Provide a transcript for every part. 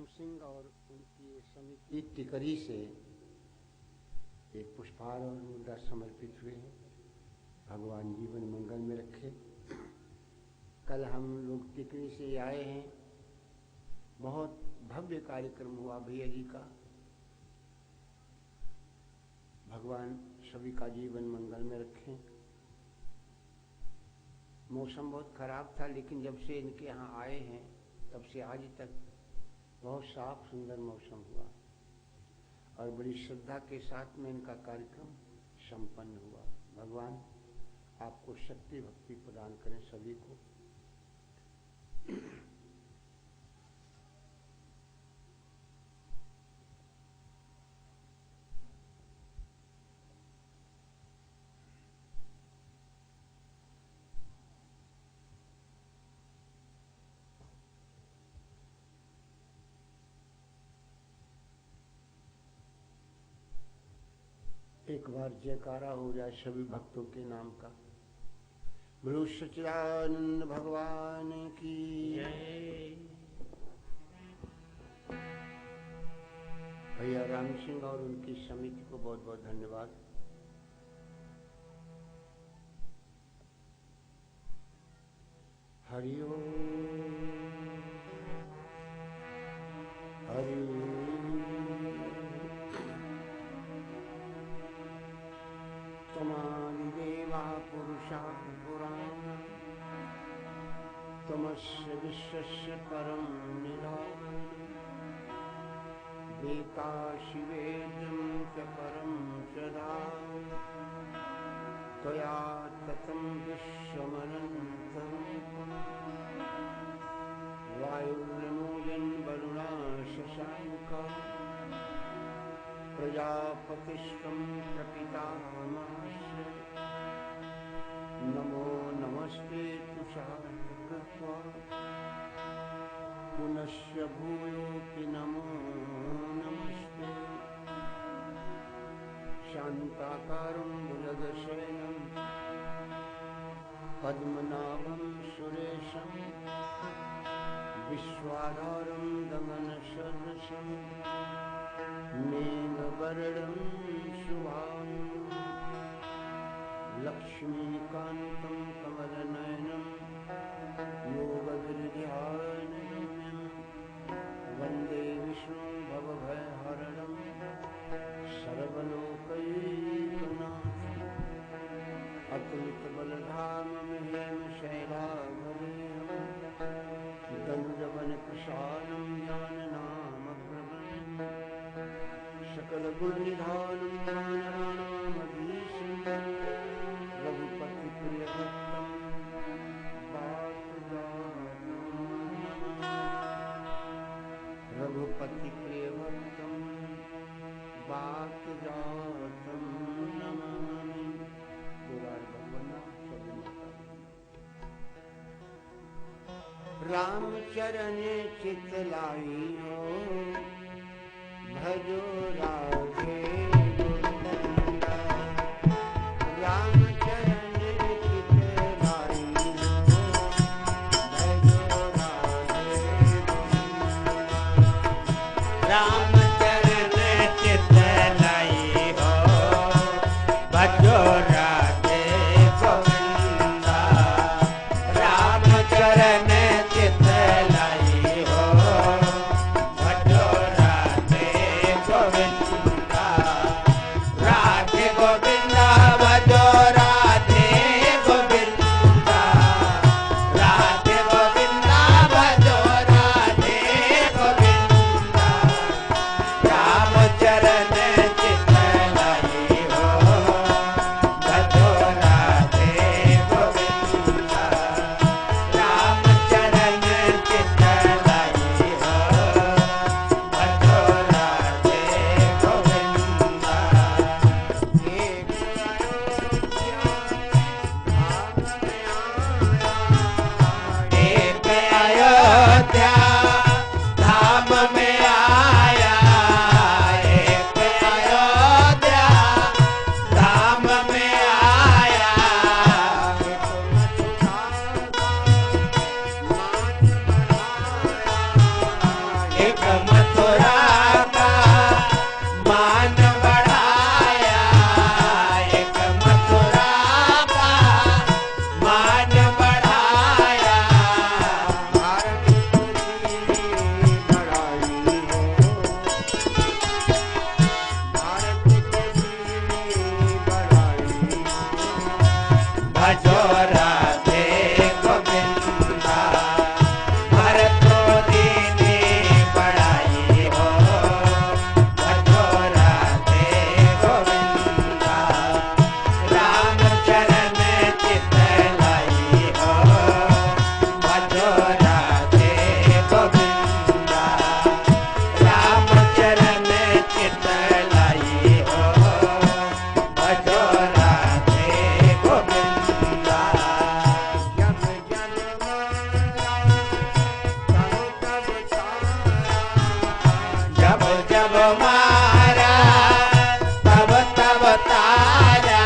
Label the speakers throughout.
Speaker 1: राम सिंह और उनकी समिति टिकरी से एक पुष्पहार और मुद्रा समर्पित हुए हैं। भगवान जीवन मंगल में रखे। कल हम लोग टिकरी से आए हैं। बहुत भव्य कार्यक्रम हुआ भैया जी का। भगवान सभी का जीवन मंगल में रखें। मौसम बहुत खराब था, लेकिन जब से इनके यहाँ आए हैं तब से आज तक बहुत साफ सुंदर मौसम हुआ और बड़ी श्रद्धा के साथ में इनका कार्यक्रम संपन्न हुआ। भगवान आपको शक्ति भक्ति प्रदान करें सभी को। एक बार जयकारा हो जाए सभी भक्तों के नाम का। बोलो सच्चिदानंद भगवान की जय। भैया राम सिंह और उनकी समिति को बहुत बहुत धन्यवाद। हरि ओम हरि ओम। तमादिदेवा पुरुषा पुराण तमस्य विश्वस्य परम निधानम् वेता शिवेदं च परम सदा त्वया ततं विश्वमनन्तं वायुर्नमोऽयं वरुणा शशाङ्का प्रजापतिस्त्वं प्रपितामहस्य नमो नमस्ते तुषार्कृत्वा पुनश्च भूयोऽपि नमो नमस्ते। शान्ताकारं भुजगशयनं पद्मनाभं सुरेशं विश्वाधारं गगनसदृशं मेघवर्णं शुभांगं लक्ष्मीकान्तं कमलनयनं योगविद्यानगम्यं वन्दे विष्णुं भवभयहरणं सर्वलोकैकनाथम् अतुलितबलधाममहेमशैलाभरेहं दनुजवनकृशानं ज्ञाननामप्रभं सकलगुणनिधानं ज्ञानराणामधीशं रघुपतिप्रियभक्तं रघुपतिप्रियभक्तं वातजातं नमामि। राम चरणे चित लाइयो भजो राधे गोविंदा। राम चरणे चित लाइयो भजो राधे गोविंदा। राम चरणे चित लाइयो भजो राधे गोविंदा। राम चरणे एक
Speaker 2: भजो राधे गोविंदा भरतो दीनी बड़ाई हो भजो राधे गोविंदा राम चरण चित लाई हो भजो राधे गोविंदा राम चरण चित लाई हो भजो राधे गोविंदा जब जब मारा तब तब तारा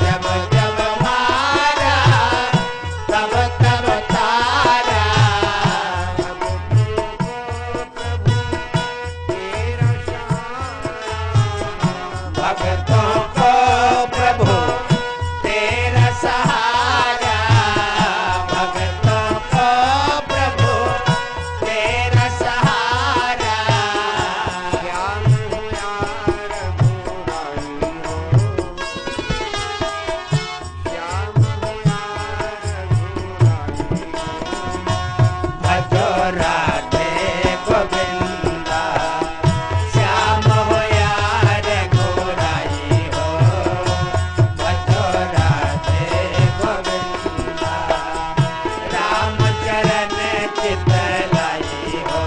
Speaker 2: जब जब मारा तब तब तारा भक्तों को प्रभु तेरा सहारा भक्तों को प्रभु तेरा सहारा
Speaker 1: ज्ञान हो यार बुराई हो श्याम हो यार बुराई हो
Speaker 2: भजो राधे गोविंदा श्याम हो यार गोराई हो भजो राधे गोविंदा राम चरण चित लाई हो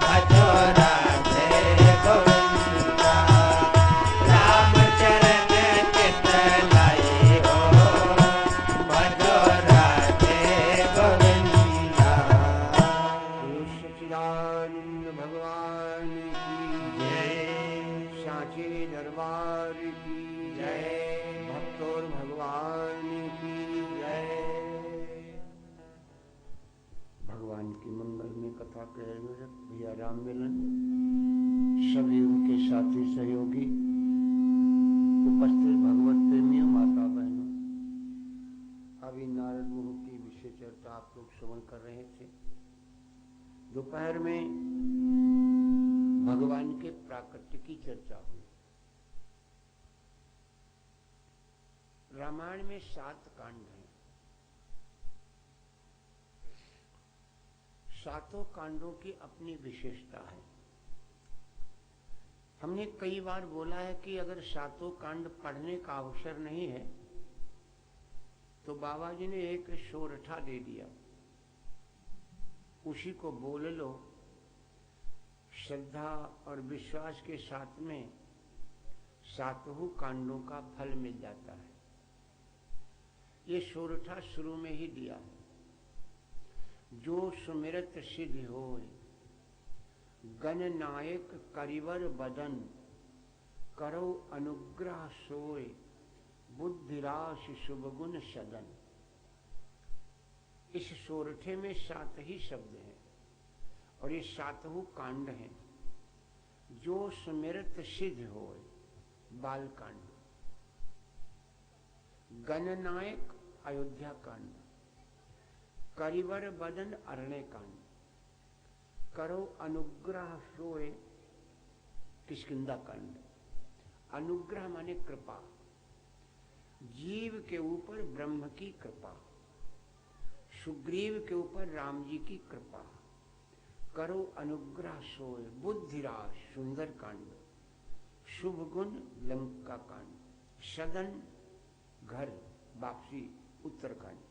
Speaker 2: भजो राधे गोविंदा राम चरण चित लाई हो भजो राधे गोविंदा
Speaker 1: सच्चिदानंद भगवान की
Speaker 2: जय
Speaker 1: सांचे दरबार की
Speaker 2: जय
Speaker 1: भक्तोर भगवान की
Speaker 2: जय
Speaker 1: भगवान की मंगल में कथा के आयोजक भैया राम मिलन सभी उनके साथी सहयोगी उपस्थित भगवत प्रेमियों माता बहनों अभी नारद मुनि की विषय चर्चा आप लोग श्रवण कर रहे थे। दोपहर में भगवान के प्राकट्य की चर्चा हुई। रामायण में 7 कांड हैं। 7 कांडों की अपनी विशेषता है। हमने कई बार बोला है कि अगर 7 कांड पढ़ने का अवसर नहीं है तो बाबा जी ने एक सोरठा दे दिया, उसी को बोल लो, श्रद्धा और विश्वास के साथ में 7 कांडों का फल मिल जाता है। ये सोरठा शुरू में ही दिया है। जो सुमिरत सिद्धि होय गण नायक करिवर बदन करो अनुग्रह सोय बुद्धिराश शुभ गुण सदन। इस सोरठे में 7 ही शब्द हैं और ये 7 कांड हैं। जो सुमिरत सिद्ध होय बाल कांड, गणनायक अयोध्या कांड, करिवर बदन अरण्य कांड, करो अनुग्रह सोय किष्किंधा कांड। अनुग्रह माने कृपा, जीव के ऊपर ब्रह्म की कृपा, सुग्रीव के ऊपर राम जी की कृपा। करो अनुग्रह सोय बुद्धिराश सुंदर कांड, शुभ गुण लंका कांड, सदन घर वापसी उत्तरकांड।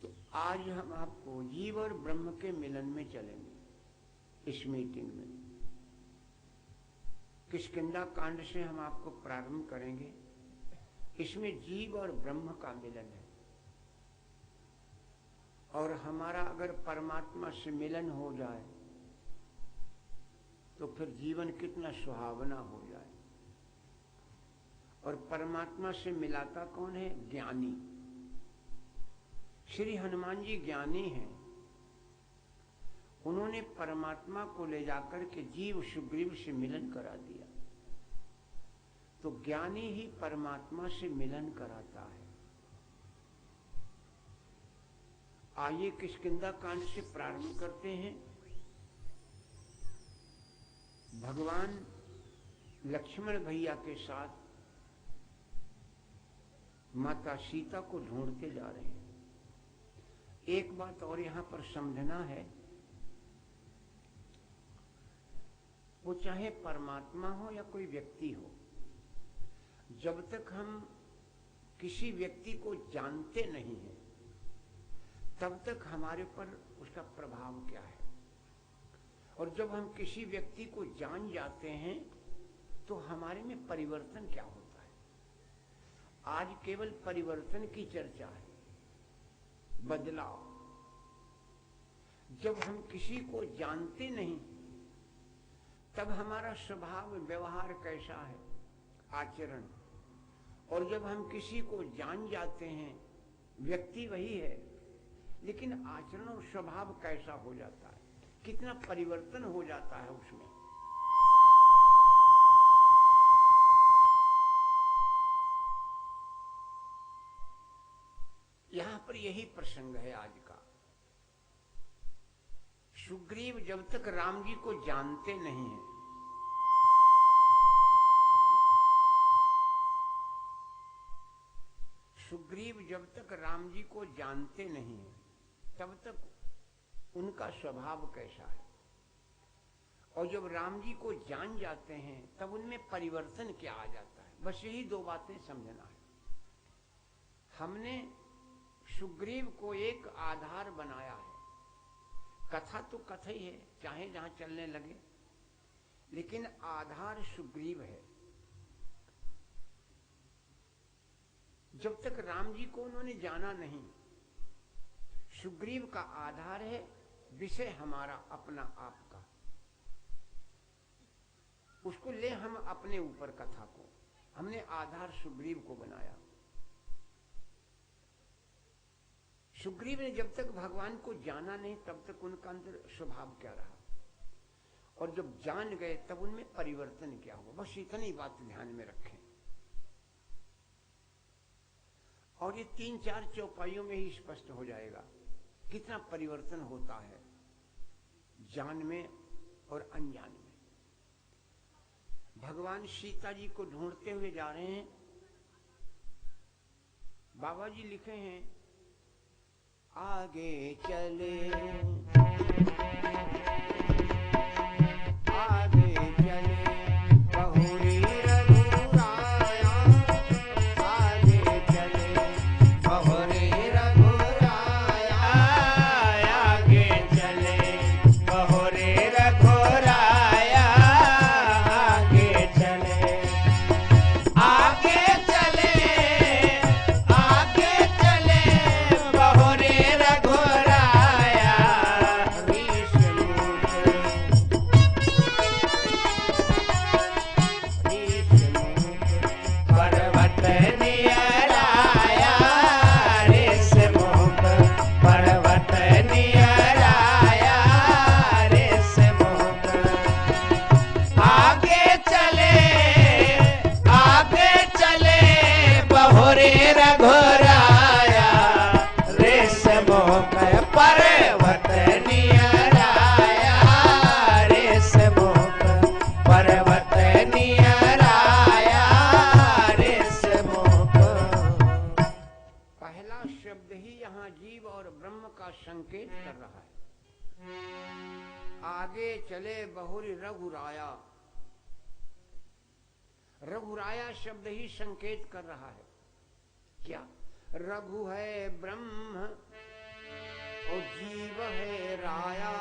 Speaker 1: तो आज हम आपको जीव और ब्रह्म के मिलन में चलेंगे। इस मीटिंग में किष्किंधा कांड से हम आपको प्रारंभ करेंगे। इसमें जीव और ब्रह्म का मिलन है और हमारा अगर परमात्मा से मिलन हो जाए तो फिर जीवन कितना सुहावना हो जाए। और परमात्मा से मिलाता कौन है? ज्ञानी। श्री हनुमान जी ज्ञानी हैं। उन्होंने परमात्मा को ले जाकर के जीव सुग्रीव से मिलन करा दिया। तो ज्ञानी ही परमात्मा से मिलन कराता है। आइए किष्किंधा कांड से प्रारंभ करते हैं। भगवान लक्ष्मण भैया के साथ माता सीता को ढूंढते जा रहे हैं। एक बात और यहां पर समझना है, वो चाहे परमात्मा हो या कोई व्यक्ति हो, जब तक हम किसी व्यक्ति को जानते नहीं हैं तब तक हमारे पर उसका प्रभाव क्या है, और जब हम किसी व्यक्ति को जान जाते हैं तो हमारे में परिवर्तन क्या होता है। आज केवल परिवर्तन की चर्चा है, बदलाव। जब हम किसी को जानते नहीं तब हमारा स्वभाव व्यवहार कैसा है, आचरण। और जब हम किसी को जान जाते हैं, व्यक्ति वही है लेकिन आचरण और स्वभाव कैसा हो जाता है, कितना परिवर्तन हो जाता है उसमें। यहां पर यही प्रसंग है आज का। सुग्रीव जब तक राम जी को जानते नहीं हैं, सुग्रीव जब तक राम जी को जानते नहीं हैं तब तक उनका स्वभाव कैसा है, और जब राम जी को जान जाते हैं तब उनमें परिवर्तन क्या आ जाता है। बस यही दो बातें समझना है। हमने सुग्रीव को एक आधार बनाया है। कथा तो कथा ही है, चाहे जहां चलने लगे, लेकिन आधार सुग्रीव है। जब तक राम जी को उन्होंने जाना नहीं, सुग्रीव का आधार है विषय हमारा अपना आप का। उसको ले हम अपने ऊपर कथा को, हमने आधार सुग्रीव को बनाया। सुग्रीव ने जब तक भगवान को जाना नहीं तब तक उनका अंदर स्वभाव क्या रहा, और जब जान गए तब उनमें परिवर्तन क्या हुआ। बस इतनी बात ध्यान में रखें, और ये 3-4 चौपाइयों में ही स्पष्ट हो जाएगा कितना परिवर्तन होता है जान में और अनजान में। भगवान सीता जी को ढूंढते हुए जा रहे हैं। बाबा जी लिखे हैं, आगे चले आगे चले बहुरी रघुराया, आगे चले बहुरी रघुराया,
Speaker 2: आगे चले बहुरे रघुराया, आगे चले बहुरे रघुराया। पर्वत नियराया, ऋषमुख पर्वत नियराया, ऋषमुख आगे चले बहुरे रघुराया, ऋषमुख पर्वत नियराया, ऋषमुख पर्वत नियराया, ऋषमुख।
Speaker 1: पहला शब्द ही यहाँ जीव और ब्रह्म का संकेत कर रहा है। आगे चले बहुरी रघुराया, रघुराया शब्द ही संकेत कर रहा है क्या? रघु है ब्रह्म और जीव है राया,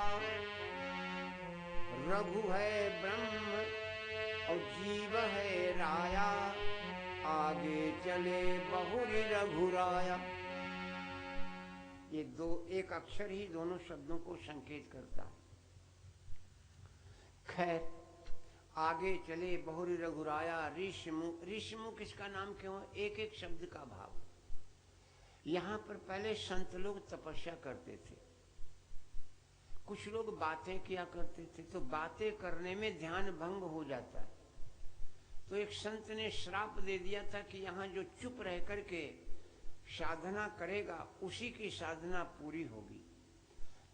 Speaker 1: रघु है ब्रह्म और जीव है राया, आगे चले बहुरी रघुराया। ये दो एक अक्षर ही दोनों शब्दों को संकेत करता है। खैर, आगे चले बहुरी रघुराया, ऋषमुख। ऋषमुख इसका नाम क्यों है? एक एक शब्द का भाव। यहां पर पहले संत लोग तपस्या करते थे, कुछ लोग बातें किया करते थे, तो बातें करने में ध्यान भंग हो जाता है। तो एक संत ने श्राप दे दिया था कि यहाँ जो चुप रह करके साधना करेगा उसी की साधना पूरी होगी।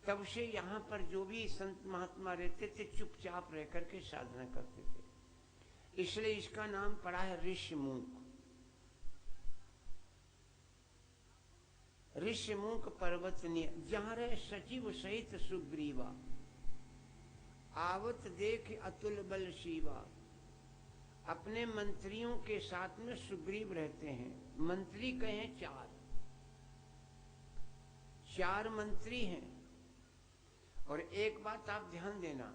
Speaker 1: तब से यहाँ पर जो भी संत महात्मा रहते थे चुपचाप रह करके साधना करते थे। इसलिए इसका नाम पड़ा है ऋषिमुख। ऋषिमुख पर्वत जहाँ रहे सचिव सहित सुग्रीवा, आवत देख अतुल बल शिवा। अपने मंत्रियों के साथ में सुग्रीव रहते हैं। मंत्री कहे चार मंत्री हैं। और एक बात आप ध्यान देना,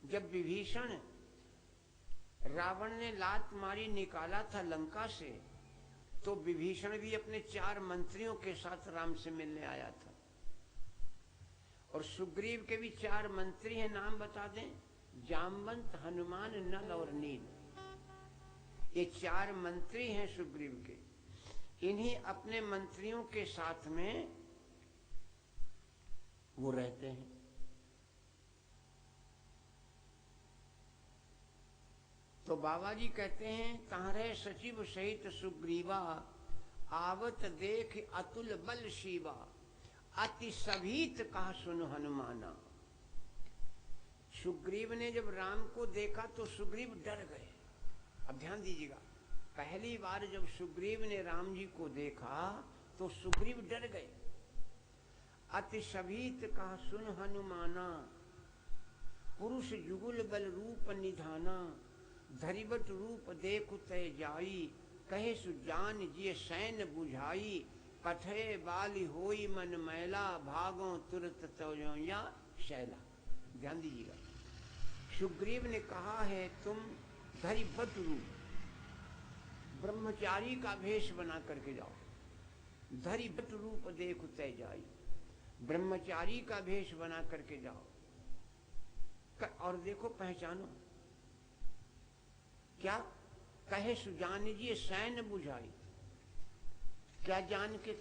Speaker 1: जब विभीषण रावण ने लात मारी निकाला था लंका से, तो विभीषण भी अपने 4 मंत्रियों के साथ राम से मिलने आया था। और सुग्रीव के भी 4 मंत्री हैं, नाम बता दें, जामवंत, हनुमान, नल और नील। ये 4 मंत्री हैं सुग्रीव के। इन्हीं अपने मंत्रियों के साथ में वो रहते हैं। तो बाबा जी कहते हैं, तारे सचिव सहित सुग्रीवा, आवत देख अतुल बल शिवा। अति सभीत कहा सुन हनुमाना। सुग्रीव ने जब राम को देखा तो सुग्रीव डर गए। अब ध्यान दीजिएगा, पहली बार जब सुग्रीव ने राम जी को देखा तो सुग्रीव डर गए। अति सभीत कहा सुन हनुमाना, पुरुष जुगुल बल रूप निधाना। धरिबट रूप देखु तय जाई, कहे सुजान जिय सैन बुझाई। पठे बाली होई मन मैला, भागो तुरत तोया शैला। ध्यान दीजिएगा, सुग्रीव ने कहा है तुम धरिबट रूप, ब्रह्मचारी का भेष बना करके जाओ। धरिबट रूप देखु तय जाई, ब्रह्मचारी का भेष बना करके जाओ। और देखो पहचानो क्या कहे सुजान जी सैन बुझाई। क्या जान के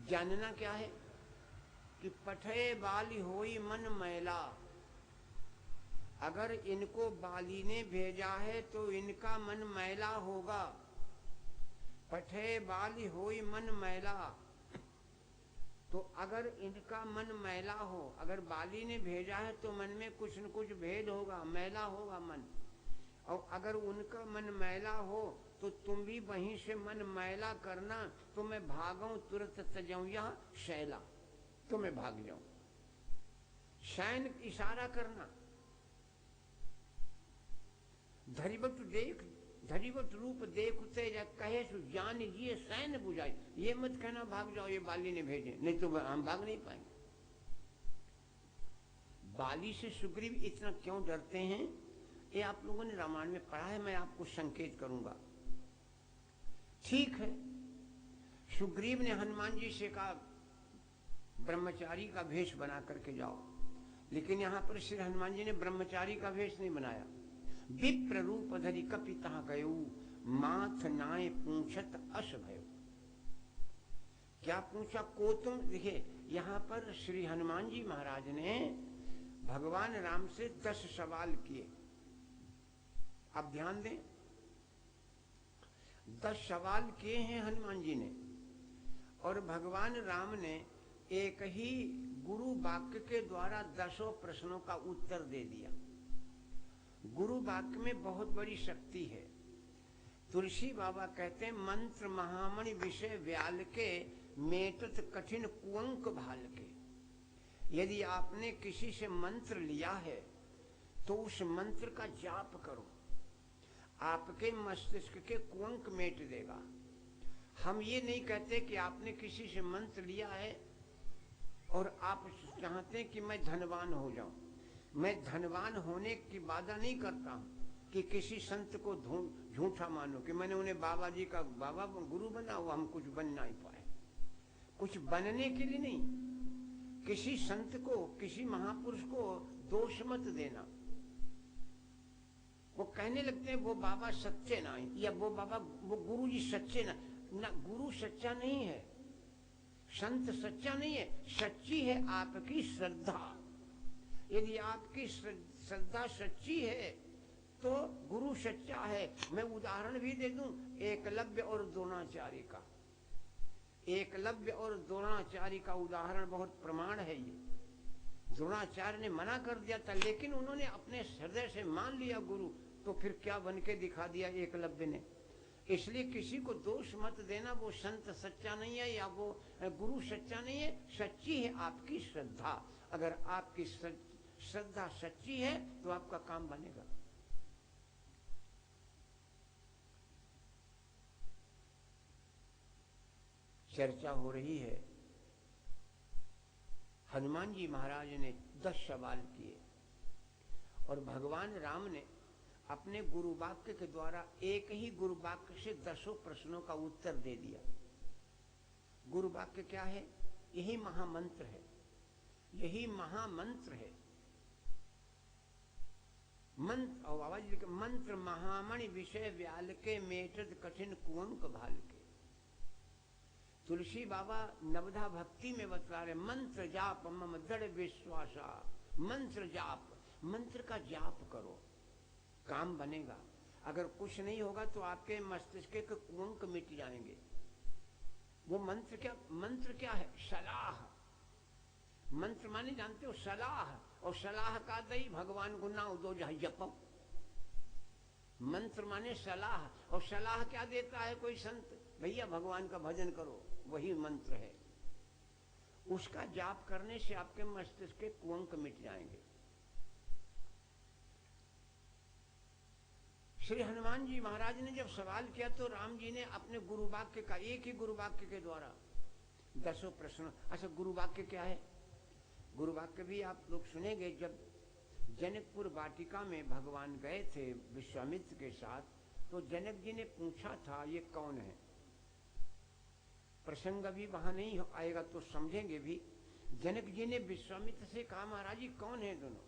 Speaker 1: जानना क्या है कि पठे बाली होई मन मैला। अगर इनको बाली ने भेजा है तो इनका मन मैला होगा। पठे बाली होई मन मैला, तो अगर इनका मन मैला हो, अगर बाली ने भेजा है तो मन में कुछ न कुछ भेद होगा, मैला होगा मन। और अगर उनका मन मैला हो तो तुम भी वहीं से मन मैला करना, तो मैं भागूं तुरंत तजाऊं यहाँ शैला, तो मैं भाग जाऊं। शैन इशारा करना। धरिबट रूप देखते कहे सुजान जी सैन बुझाई। ये मत कहना भाग जाओ, ये बाली ने भेजे, नहीं तो हम भाग नहीं पाएंगे। बाली से सुग्रीव इतना क्यों डरते हैं, ये आप लोगों ने रामायण में पढ़ा है, मैं आपको संकेत करूंगा। ठीक है, सुग्रीव ने हनुमान जी से कहा ब्रह्मचारी का भेष बना करके जाओ, लेकिन यहां पर श्री हनुमान जी ने ब्रह्मचारी का भेष नहीं बनाया। विप्र रूप धरि कपिता गयो, माथ नाय पूछत अस भयो। क्या पूछा को तुम। देखिए यहां पर श्री हनुमान जी महाराज ने भगवान राम से 10 सवाल किए। अब ध्यान दें, 10 सवाल किए हैं हनुमान जी ने, और भगवान राम ने एक ही गुरु वाक्य के द्वारा 10 प्रश्नों का उत्तर दे दिया। गुरु वाक्य में बहुत बड़ी शक्ति है। तुलसी बाबा कहते हैं, मंत्र महामणि विषय व्याल के, मेटत कठिन कुअंक भाल के। यदि आपने किसी से मंत्र लिया है तो उस मंत्र का जाप करो, आपके मस्तिष्क के कुअंक मेट देगा। हम ये नहीं कहते कि आपने किसी से मंत्र लिया है और आप चाहते हैं कि मैं धनवान हो जाऊं। मैं धनवान होने की वादा नहीं करता हूं कि किसी संत को झूठा मानो कि मैंने उन्हें बाबा जी का बाबा गुरु बना हुआ, हम कुछ बन नहीं पाए। कुछ बनने के लिए नहीं, किसी संत को, किसी महापुरुष को दोष मत देना। वो कहने लगते हैं वो बाबा सच्चे ना, या वो बाबा वो गुरु जी सच्चे ना। गुरु सच्चा नहीं है, संत सच्चा नहीं है, सच्ची है आपकी श्रद्धा। यदि आपकी श्रद्धा सच्ची है तो गुरु सच्चा है। मैं उदाहरण भी दे दूं, एकलव्य और द्रोणाचार्य का। एकलव्य और द्रोणाचार्य का उदाहरण बहुत प्रमाण है। ये द्रोणाचार्य ने मना कर दिया था, लेकिन उन्होंने अपने हृदय से मान लिया गुरु, तो तो फिर क्या बन के दिखा दिया एकलव्य ने। इसलिए किसी को दोष मत देना, वो संत सच्चा नहीं है या वो गुरु सच्चा नहीं है, सच्ची है आपकी श्रद्धा। अगर आपकी श्रद्धा सच्ची है तो आपका काम बनेगा। चर्चा हो रही है, हनुमान जी महाराज ने 10 सवाल किए और भगवान राम ने अपने गुरु वाक्य के द्वारा एक ही गुरु वाक्य से 10 प्रश्नों का उत्तर दे दिया। गुरु वाक्य क्या है? यही महामंत्र है, यही महामंत्र है। मंत्र महामणि विषय व्याल के मेटद कठिन कुंक भाल के। तुलसी बाबा नवधा भक्ति में बतला रहे, मंत्र जाप मम दृढ़ विश्वासा। मंत्र जाप, मंत्र का जाप करो, काम बनेगा। अगर कुछ नहीं होगा तो आपके मस्तिष्क के कुंक मिट जाएंगे। वो मंत्र क्या है? सलाह। मंत्र माने जानते हो? सलाह। और सलाह का दई भगवान को नाम दो जहाँ जपो। मंत्र माने सलाह। और सलाह क्या देता है कोई संत? भैया भगवान का भजन करो, वही मंत्र है। उसका जाप करने से आपके मस्तिष्क के कुंक मिट जाएंगे। श्री हनुमान जी महाराज ने जब सवाल किया तो राम जी ने अपने गुरु वाक्य का, एक ही गुरु वाक्य के द्वारा 10 प्रश्न। अच्छा, गुरु वाक्य क्या है? गुरु वाक्य भी आप लोग सुनेंगे। जब जनकपुर वाटिका में भगवान गए थे विश्वामित्र के साथ, तो जनक जी ने पूछा था ये कौन है। प्रसंग अभी वहां नहीं आएगा तो समझेंगे भी। जनक जी ने विश्वामित्र से कहा महाराज जी कौन है दोनों?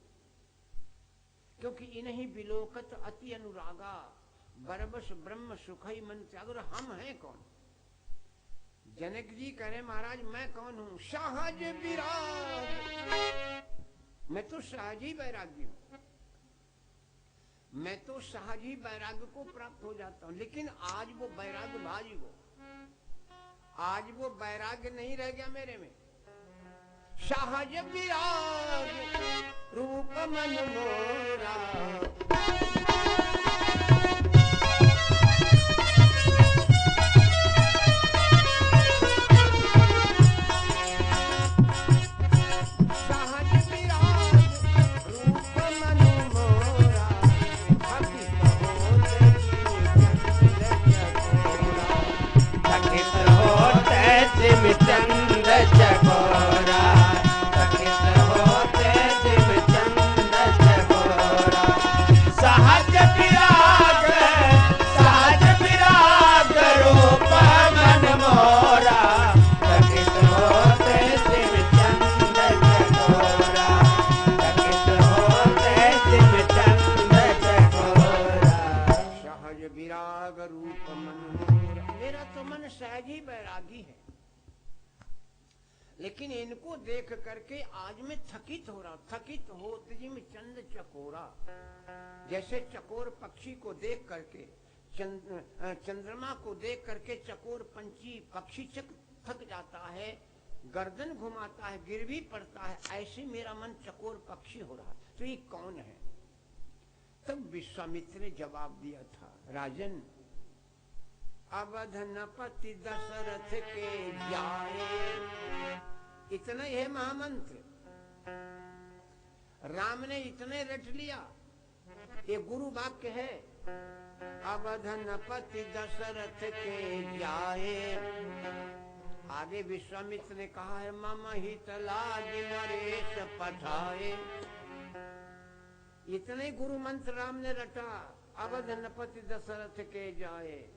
Speaker 1: क्योंकि इन्हीं विलोकत अति अनुरागा बरबस ब्रह्म सुखई मन त्याग। हम हैं कौन? जनक जी कह रहे महाराज मैं कौन हूं? सहज विराग। मैं तो सहज ही वैरागी हूं। मैं तो सहज ही वैराग्य को प्राप्त हो जाता हूं। लेकिन आज वो वैराग्य भाजी वो, आज वो वैराग्य नहीं रह गया मेरे में। सहज विराग रूप मन मोरा।
Speaker 2: चंद चकोरा तकित होते शिव चंद चकोरा। सहज विराग रूप मन मोरा तकित होते शिव चंद चकोरा। तकित होते शिव चंद चकोरा।
Speaker 1: सहज विराग रूप मन मोरा। मेरा तो मन सहज ही बैरागी है, लेकिन इनको देख करके आज मैं थकित हो रहा हूं। थकित होत जिम चंद चकोरा। जैसे चकोर पक्षी को देख करके, चंद्रमा को देख करके चकोर पक्षी थक जाता है, गर्दन घुमाता है, गिर भी पड़ता है, ऐसे मेरा मन चकोर पक्षी हो रहा। तो ये कौन है? तब विश्वामित्र ने जवाब दिया था, राजन अवधनपति दशरथ के जाए। इतना ही है महामंत्र। राम ने इतने रट लिया, ये गुरु वाक्य है। अवधनपति दशरथ के जाए। आगे विश्वामित्र ने कहा है मम हित लागी नरेश पठाए। इतने गुरु मंत्र राम ने रटा, अवधनपति दशरथ के जाए।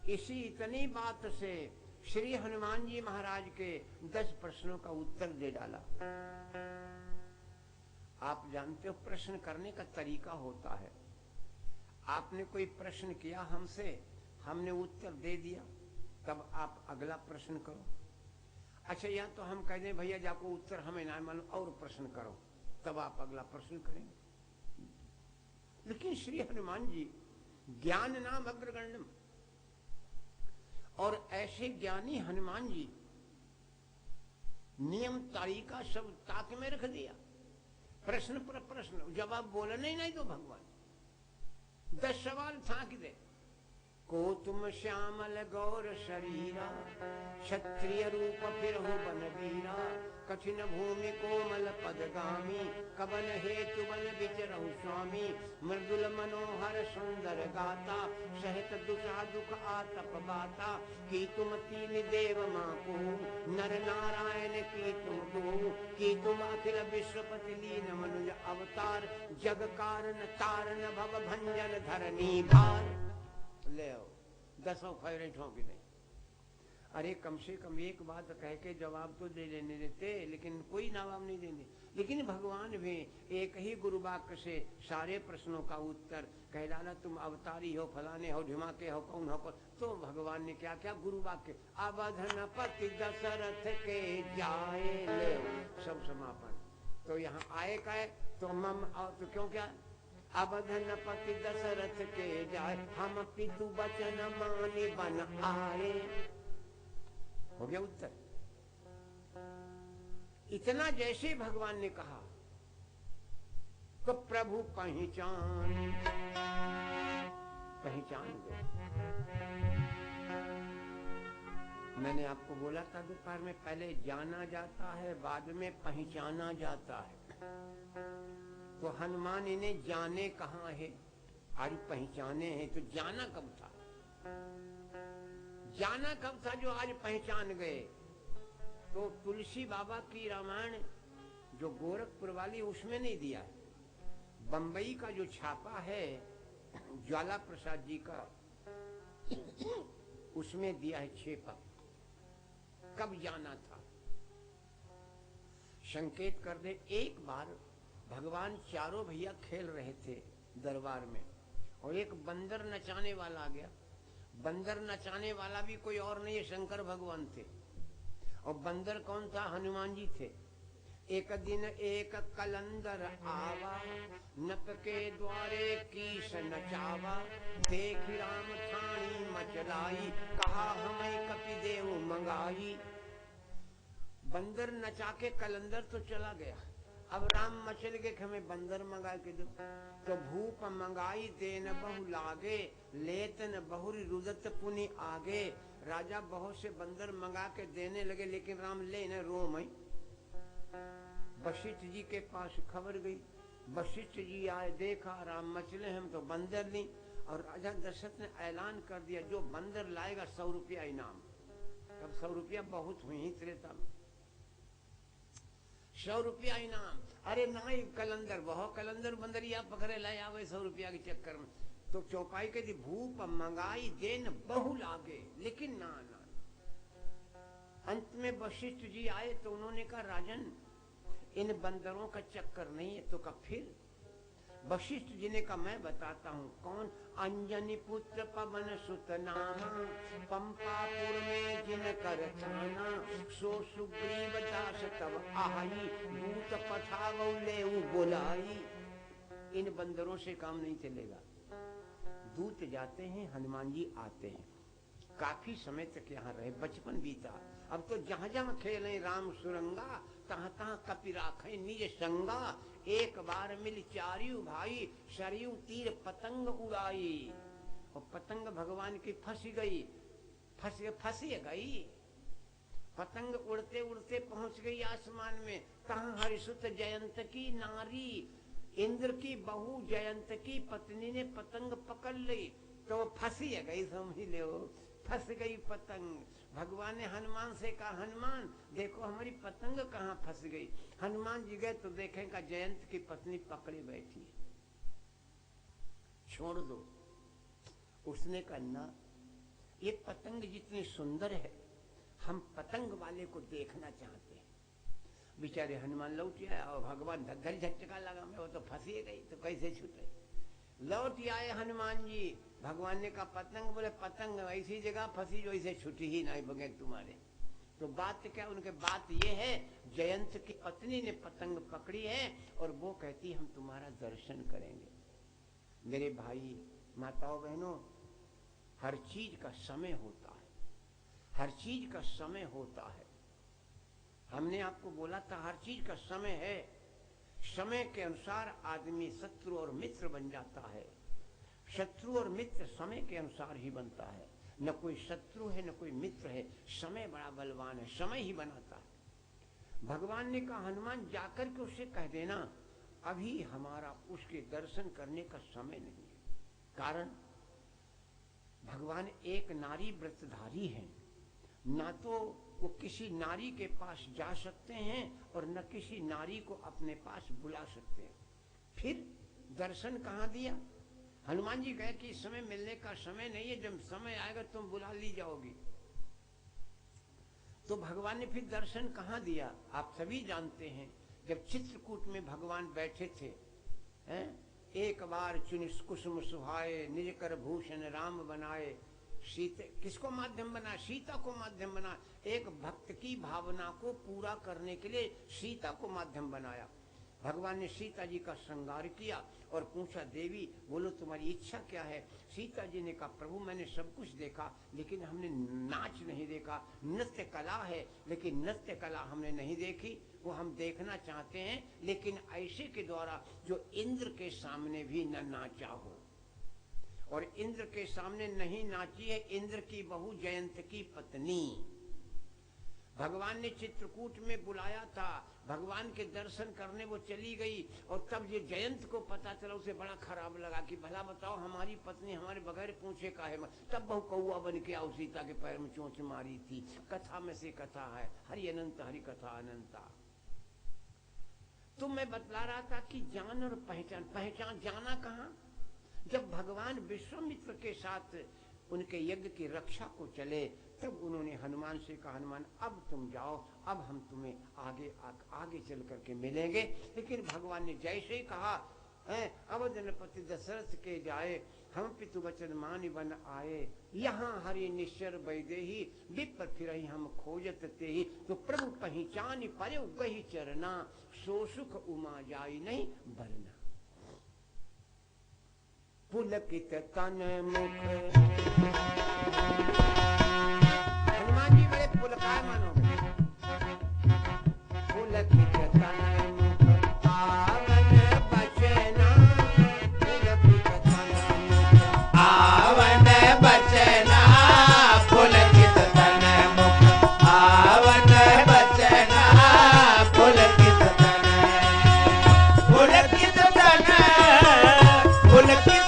Speaker 1: इसी इतनी बात से श्री हनुमान जी महाराज के 10 प्रश्नों का उत्तर दे डाला। आप जानते हो प्रश्न करने का तरीका होता है। आपने कोई प्रश्न किया हमसे, हमने उत्तर दे दिया, तब आप अगला प्रश्न करो। अच्छा, या तो हम कह दें भैया जाको उत्तर हमें ना मालूम और प्रश्न करो, तब आप अगला प्रश्न करेंगे। लेकिन श्री हनुमान जी ज्ञान नाम अग्रगण्यम, और ऐसे ज्ञानी हनुमान जी नियम तरीका सब ताक में रख दिया। प्रश्न पर प्रश्न, जवाब बोलने ही नहीं दो भगवान। 10 सवाल थाक दे। को तुम श्यामल गौर शरीरा, क्षत्रिय रूप फिरहु बनवीरा, कठिन भूमि कोमल पदगामी, कवन हेतु बन विचरहु स्वामी, मृदुल मनोहर सुंदर गाता, सहित दुषा दुख आतप बाता, की तुम तीन देव माको, नर नारायण की तुम दो, की तुम अखिल विश्वपति लीन मनुज अवतार, जग कारण तारण भव भंजन धरनी भार। ले आओ 10 खैरें ठोंक दे। अरे कम से कम एक बात कह के जवाब तो दे लेने देते, लेकिन कोई जवाब नहीं देंगे। लेकिन भगवान भी एक ही गुरु वाक्य से सारे प्रश्नों का उत्तर कह डाला। तुम अवतारी हो, फलाने हो, ढिमाके हो, कौन हो, तो भगवान ने क्या क्या गुरु वाक्य, अवधन पति दशरथ के जाए, ले सब समापन। तो यहाँ आए का है तो मम, तो क्यों क्या, अवधन पति दशरथ के जाए, हम पितु बचन मानि बन आए। हो गया उत्तर। इतना जैसे भगवान ने कहा तो प्रभु पहचान गए। मैंने आपको बोला था दोपहर में, पहले जाना जाता है बाद में पहचाना जाता है। तो हनुमान इन्हें जाने कहाँ है, आज पहचाने हैं। तो जाना कब था, जाना कब था जो आज पहचान गए। तो तुलसी बाबा की रामायण जो गोरखपुर वाली उसमें नहीं दिया है, बंबई का जो छापा है ज्वाला प्रसाद जी का, उसमें दिया है छेपा। कब जाना था संकेत कर दे। एक बार भगवान चारों भैया खेल रहे थे दरबार में, और एक बंदर नचाने वाला आ गया। बंदर नचाने वाला भी कोई और नहीं है, शंकर भगवान थे। और बंदर कौन था, हनुमान जी थे। एक दिन एक कलंदर आवा, नप के द्वारे कीस नचावा, देख राम ठाणी मचलाई, कहा हमें कपि देव मंगाई। बंदर नचा के कलंदर तो चला गया, अब राम मचल के हमें बंदर मंगा के दो। तो भूप मंगाई देन बहु लागे, लेतन बहुरी रुदत पुनि आगे। राजा बहुत से बंदर मंगा के देने लगे, लेकिन राम ले न रोम। वशिष्ठ जी के पास खबर गई, वशिष्ठ जी आए, देखा राम मचले हम तो बंदर ली। और राजा दशरथ ने ऐलान कर दिया, जो बंदर लाएगा 100 रुपया इनाम। तब 100 रुपया बहुत हुई ही त्रेता में, 100 रुपया इनाम। अरे नहीं कलंदर, बहुत कलंदर बंदरिया पकड़े लाए आवे 100 रुपया के चक्कर में। तो चौपाई के दी भूप मंगाई देन बहु लागे, लेकिन ना। अंत में वशिष्ठ जी आए तो उन्होंने कहा, राजन इन बंदरों का चक्कर नहीं है। तो कहा फिर? वशिष्ठ जी ने कहा, मैं बताता हूँ कौन। अंजनी पुत्र पवन सुत नामा, पंपापुर में जिन कर थाना, सो सुग्रीव दास तब आई, दूत पठावो लेऊ बुलाई। इन बंदरों से काम नहीं चलेगा। दूत जाते हैं, हनुमान जी आते हैं। काफी समय तक यहाँ रहे, बचपन बीता। अब तो जहाँ जहाँ खेले राम सुरंगा, तहाँ तहाँ कपि राखे निज संगा। एक बार मिल चारियू भाई, सरयू तीर पतंग उड़ाई। और पतंग भगवान की फंस गई। पतंग उड़ते उड़ते पहुंच गई आसमान में। तहाँ हरिसुत जयंत की नारी, इंद्र की बहू जयंत की पत्नी ने पतंग पकड़ ली, तो फंसी गई, समझ लो, फंस गई पतंग। भगवान ने हनुमान से कहा, हनुमान देखो हमारी पतंग कहाँ फंस गई। हनुमान जी गए तो देखेगा जयंत की पत्नी पकड़े बैठी, छोड़ दो। उसने कहा, ना, ये पतंग जितनी सुंदर है, हम पतंग वाले को देखना चाहते हैं। बेचारे हनुमान लौट आया और भगवान धक्का झटका लगा, मैं वो तो फंसी गई, तो कैसे छूटे। लौट आए हनुमान जी। भगवान ने कहा पतंग, बोले पतंग ऐसी जगह फंसी जो इसे छुट्टी ही नहीं बगैर तुम्हारे। तो बात क्या, उनके बात ये है, जयंत की पत्नी ने पतंग पकड़ी है और वो कहती हम तुम्हारा दर्शन करेंगे। मेरे भाई माताओं बहनों, हर चीज का समय होता है, हर चीज का समय होता है। हमने आपको बोला था हर चीज का समय है। समय के अनुसार आदमी शत्रु और मित्र बन जाता है, शत्रु और मित्र समय के अनुसार ही बनता है, न कोई शत्रु है न कोई मित्र है, समय बड़ा बलवान है, समय ही बनाता है। भगवान ने कहा हनुमान जाकर के उससे कह देना अभी हमारा उसके दर्शन करने का समय नहीं है। कारण भगवान एक नारी व्रतधारी हैं, ना तो वो किसी नारी के पास जा सकते हैं और न किसी नारी को अपने पास बुला सकते हैं। फिर दर्शन कहाँ दिया? हनुमान जी कहे कि इस समय मिलने का समय नहीं है, जब समय आएगा तुम बुला ली जाओगी। तो भगवान ने फिर दर्शन कहाँ दिया? आप सभी जानते हैं, जब चित्रकूट में भगवान बैठे थे, हैं? एक बार चुन कुसुम सुहाए निज कर भूषण राम बनाए। सीता किसको माध्यम बना? सीता को माध्यम बना। एक भक्त की भावना को पूरा करने के लिए सीता को माध्यम बनाया। भगवान ने सीता जी का श्रृंगार किया और पूछा देवी बोलो तुम्हारी इच्छा क्या है? सीता जी ने कहा प्रभु मैंने सब कुछ देखा लेकिन हमने नाच नहीं देखा। नृत्य कला है लेकिन नृत्य कला हमने नहीं देखी, वो हम देखना चाहते हैं लेकिन ऐसे के द्वारा जो इंद्र के सामने भी न नाचा हो। और इंद्र के सामने नहीं नाची है इंद्र की बहू जयंत की पत्नी। भगवान ने चित्रकूट में बुलाया था, भगवान के दर्शन करने वो चली गई और तब ये जयंत को पता चला, उसे बड़ा खराब लगा कि भला बताओ हमारी पत्नी हमारे बगैर पूछे का है। तब बहु कौआ बन के आओ सीता के पैर में चोंच मारी थी। कथा में से कथा है, हरि अनंत हरि कथा अनंता। तो मैं बतला रहा था कि जान और पहचान। पहचान जाना कहाँ? जब भगवान विश्वामित्र के साथ उनके यज्ञ की रक्षा को चले तब उन्होंने हनुमान से कहा हनुमान अब तुम जाओ, अब हम तुम्हें आगे चल करके मिलेंगे। लेकिन भगवान ने जैसे ही कहा अवध नपति दशरथ के जाए हम पितु वचन मानि बन आए, यहाँ हरि निश्चर वैदेही विप्र फिरहि हम खोजत तेहि। तो प्रभु पहचान परे गही चरना सो सुख उमा जाई नहीं बरना। पुलकित तन मुख। हनुमान जी बड़े पुलकायमान हो गए। पुलकित तन मुख आवन बचना, पुलकित तन मुख
Speaker 2: आवन बचना, पुलकित तन मुख आवन बचना, पुलकित तन पुलकित तन पुलकित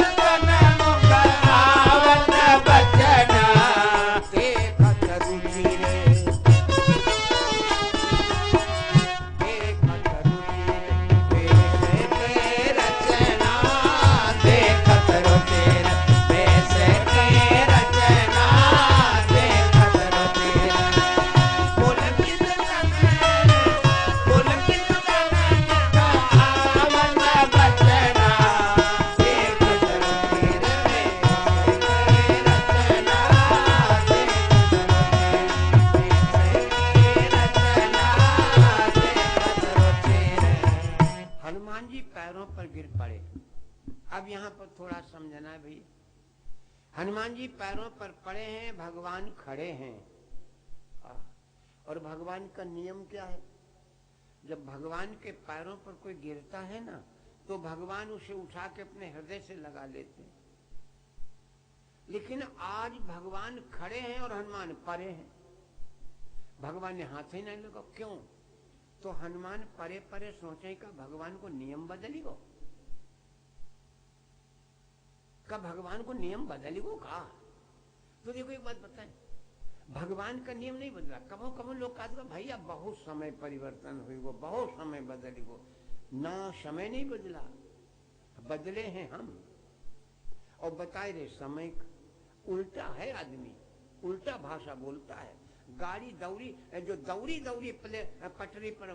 Speaker 1: हनुमान जी पैरों पर पड़े हैं, भगवान खड़े हैं। और भगवान का नियम क्या है? जब भगवान के पैरों पर कोई गिरता है ना तो भगवान उसे उठा के अपने हृदय से लगा लेते हैं। लेकिन आज भगवान खड़े हैं और हनुमान परे हैं। भगवान ने हाथ ही नहीं लगा। क्यों? तो हनुमान परे परे सोचे का भगवान को नियम बदली गो, का भगवान को नियम बदली गो का। तो देखो एक बात बताएं, भगवान का नियम नहीं बदला। कबो कबो लोग कहते हैं भैया बहुत समय परिवर्तन हुई गो, बहुत समय बदली गो। ना समय नहीं बदला, बदले हैं हम। और बताए रे समय उल्टा है, आदमी उल्टा भाषा बोलता है। गाड़ी दौड़ी जो दौड़ी दौड़ी पटरी पर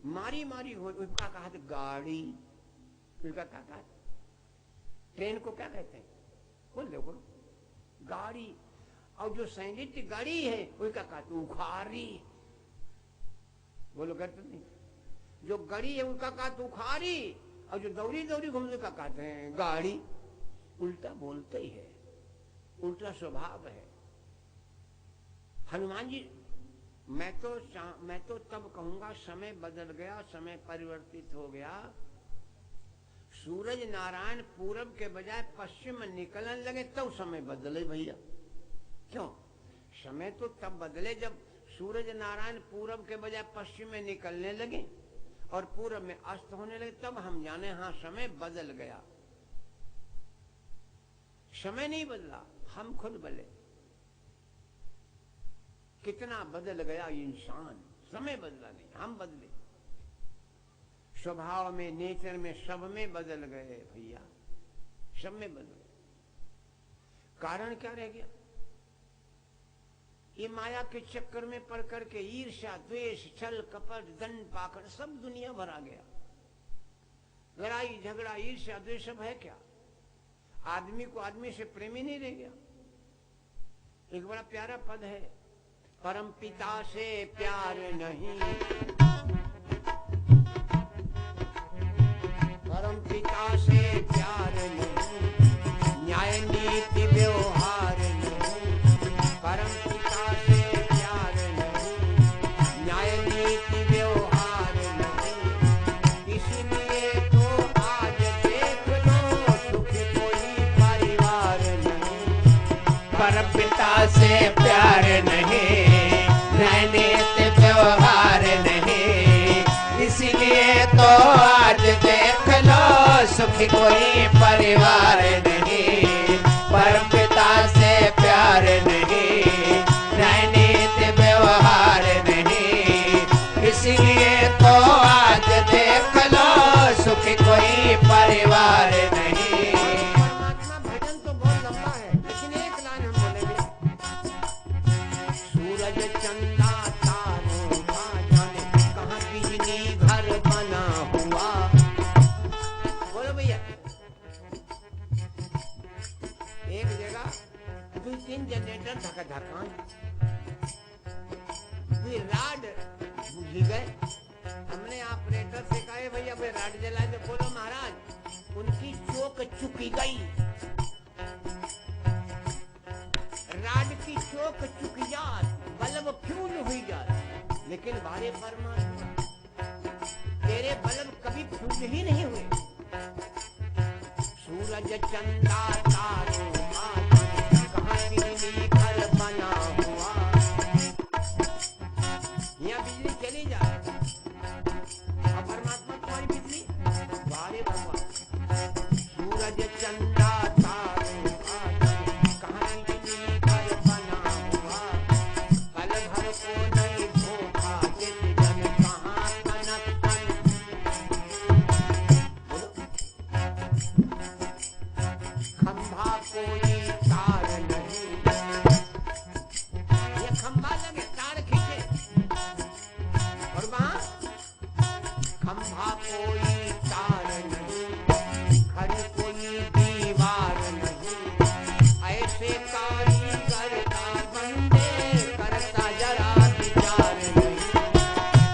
Speaker 1: मारी मारी हो उसका कहा तो गाड़ी, उसका क्या कहा? ट्रेन को क्या कहते हैं? बोल दो गाड़ी। और जो सैनिक गाड़ी है उसका कहा तो उखारी। बोलो कहते नहीं? जो गाड़ी है उसका कहा तो उखारी, और जो दौड़ी दौड़ी घूमने का कहते हैं गाड़ी। उल्टा बोलते ही है, उल्टा स्वभाव है। हनुमान जी मैं तो तब कहूंगा समय बदल गया, समय परिवर्तित हो गया। सूरज नारायण पूरब के बजाय पश्चिम में निकलने लगे तब समय बदले भैया। क्यों? समय तो तब बदले जब सूरज नारायण पूरब के बजाय पश्चिम में निकलने लगे और पूरब में अस्त होने लगे, तब हम जाने हाँ समय बदल गया। समय नहीं बदला, हम खुद बदले। कितना बदल गया इंसान, समय बदला नहीं, हम बदले। स्वभाव में, नेचर में, सब में बदल गए भैया, सब में बदल गए। कारण क्या रह गया? ये माया के चक्कर में पड़ करके ईर्ष्या, द्वेष, छल, कपट, दंड, पाखंड सब दुनिया भर आ गया। लड़ाई झगड़ा, ईर्ष्या, द्वेष सब है क्या? आदमी को आदमी से प्रेम ही नहीं रह गया। एक बड़ा प्यारा पद है, परम पिता से प्यार नहीं, परम पिता से प्यार नहीं, न्याय नीति व्यवहार नहीं, परम पिता से प्यार नहीं, न्याय नीति व्यवहार नहीं, इसलिए तो आज देख लो सुख कोई परिवार नहीं।
Speaker 2: परम पिता से प्यार नहीं, न्याय नीति व्यवहार नहीं, इसलिए तो आज देख लो सुखी कोई परिवार नहीं। परम पिता से प्यार नहीं, न्याय नीति व्यवहार नहीं, इसलिए तो आज देख लो सुखी कोई परिवार नहीं।
Speaker 1: परमात्मा भजन तो बहुत लंबा है, लेकिन एक लाइन हम बोलेंगे, सूरज चंदा तारों का जाने कहाँ बिजली घर बना हुआ। बोलो भैया, एक जगह 2-3 जनरेटर धक्का धक्का राड बुझ गए। हमने ऑपरेटर से कहा भैया भाई राड जला दे। बोलो महाराज उनकी चोक चुकी गई, राड की चोक चुक जात, बल्ब फ्यूज हुई जात, लेकिन बारे परमात्मा तेरे बल्ब कभी फ्यूज ही नहीं हुए। सूरज चंदा तारों का कहाँ बिजली घर बना हुआ। यहाँ बिजली चली जाए और परमात्मा तुम्हारी बिजली बारे भगवान। सूरज चंदा तारों का कहाँ बिजली घर बना हुआ, पल भर को नहीं धोखा चित जन कहाँ कनक्शन। खंभा कोई तार नहीं, ये खंभा लगे तार खींचे और वहां खंभा कोई तार नहीं, खड़ी कोई दीवार नहीं, ऐसे कारीगर का बंदे करता जरा विचार नहीं।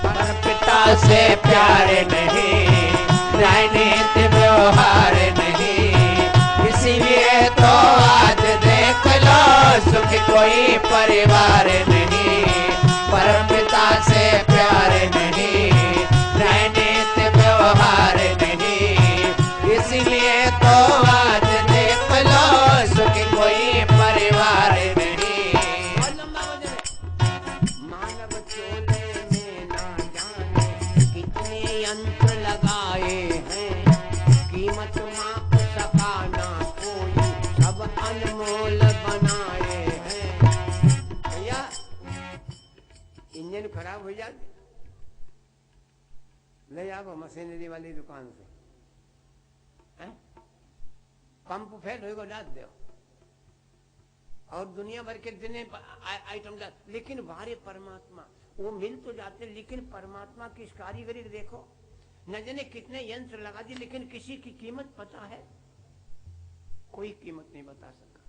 Speaker 2: परम पिता से प्यार नहीं, न्याय नीति व्यवहार नहीं, इसीलिए तो आज देख लो सुख कोई परिवार नहीं। परम पिता से प्यार नहीं, न्याय नीति व्यवहार नहीं, इसीलिए तो आज देख लो सुख कोई परिवार नहीं।
Speaker 1: बहुत लंबा वजन है। मानव चोले में ना जाने कितने यंत्र लगाए हैं, कीमत माप सका ना कोई, सब अनमोल बनाए हैं। भैया इंजन खराब हो जाते ले आओ मशीनरी वाली दुकान से, हैं? पंप फेल होगा डाल दो और दुनिया भर के जितने आइटम डाल, लेकिन वारे परमात्मा वो मिल तो जाते, लेकिन परमात्मा की इस कारीगरी देखो, न जाने कितने यंत्र लगा दिए, लेकिन किसी की कीमत पता है? कोई कीमत नहीं बता सका।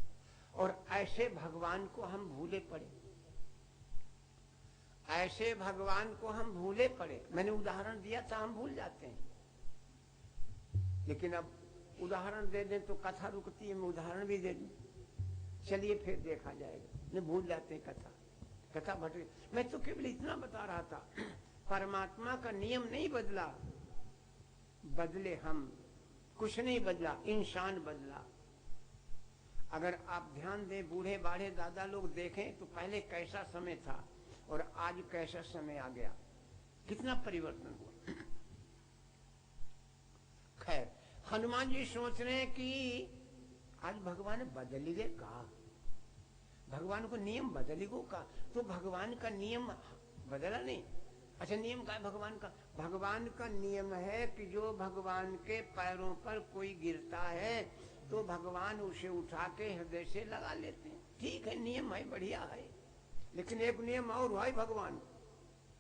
Speaker 1: और ऐसे भगवान को हम भूले पड़े, ऐसे भगवान को हम भूले पड़े। मैंने उदाहरण दिया था, हम भूल जाते हैं, लेकिन अब उदाहरण दे दें तो कथा रुकती है, मैं उदाहरण भी दे दूं, चलिए फिर देखा जाएगा। नहीं भूल जाते हैं कथा भटक। मैं तो केवल इतना बता रहा था, परमात्मा का नियम नहीं बदला, बदले हम। कुछ नहीं बदला, इंसान बदला। अगर आप ध्यान दें, बूढ़े बाढ़े दादा लोग देखें तो पहले कैसा समय था और आज कैसा समय आ गया, कितना परिवर्तन हुआ। खैर, हनुमान जी सोच रहे हैं कि आज भगवान बदल गए का, भगवान को नियम बदल गो का। तो भगवान का नियम बदला नहीं। अच्छा, नियम का है भगवान का? भगवान का नियम है कि जो भगवान के पैरों पर कोई गिरता है तो भगवान उसे उठा के हृदय से लगा लेते हैं। ठीक है, नियम है, बढ़िया है। लेकिन एक नियम और है भगवान,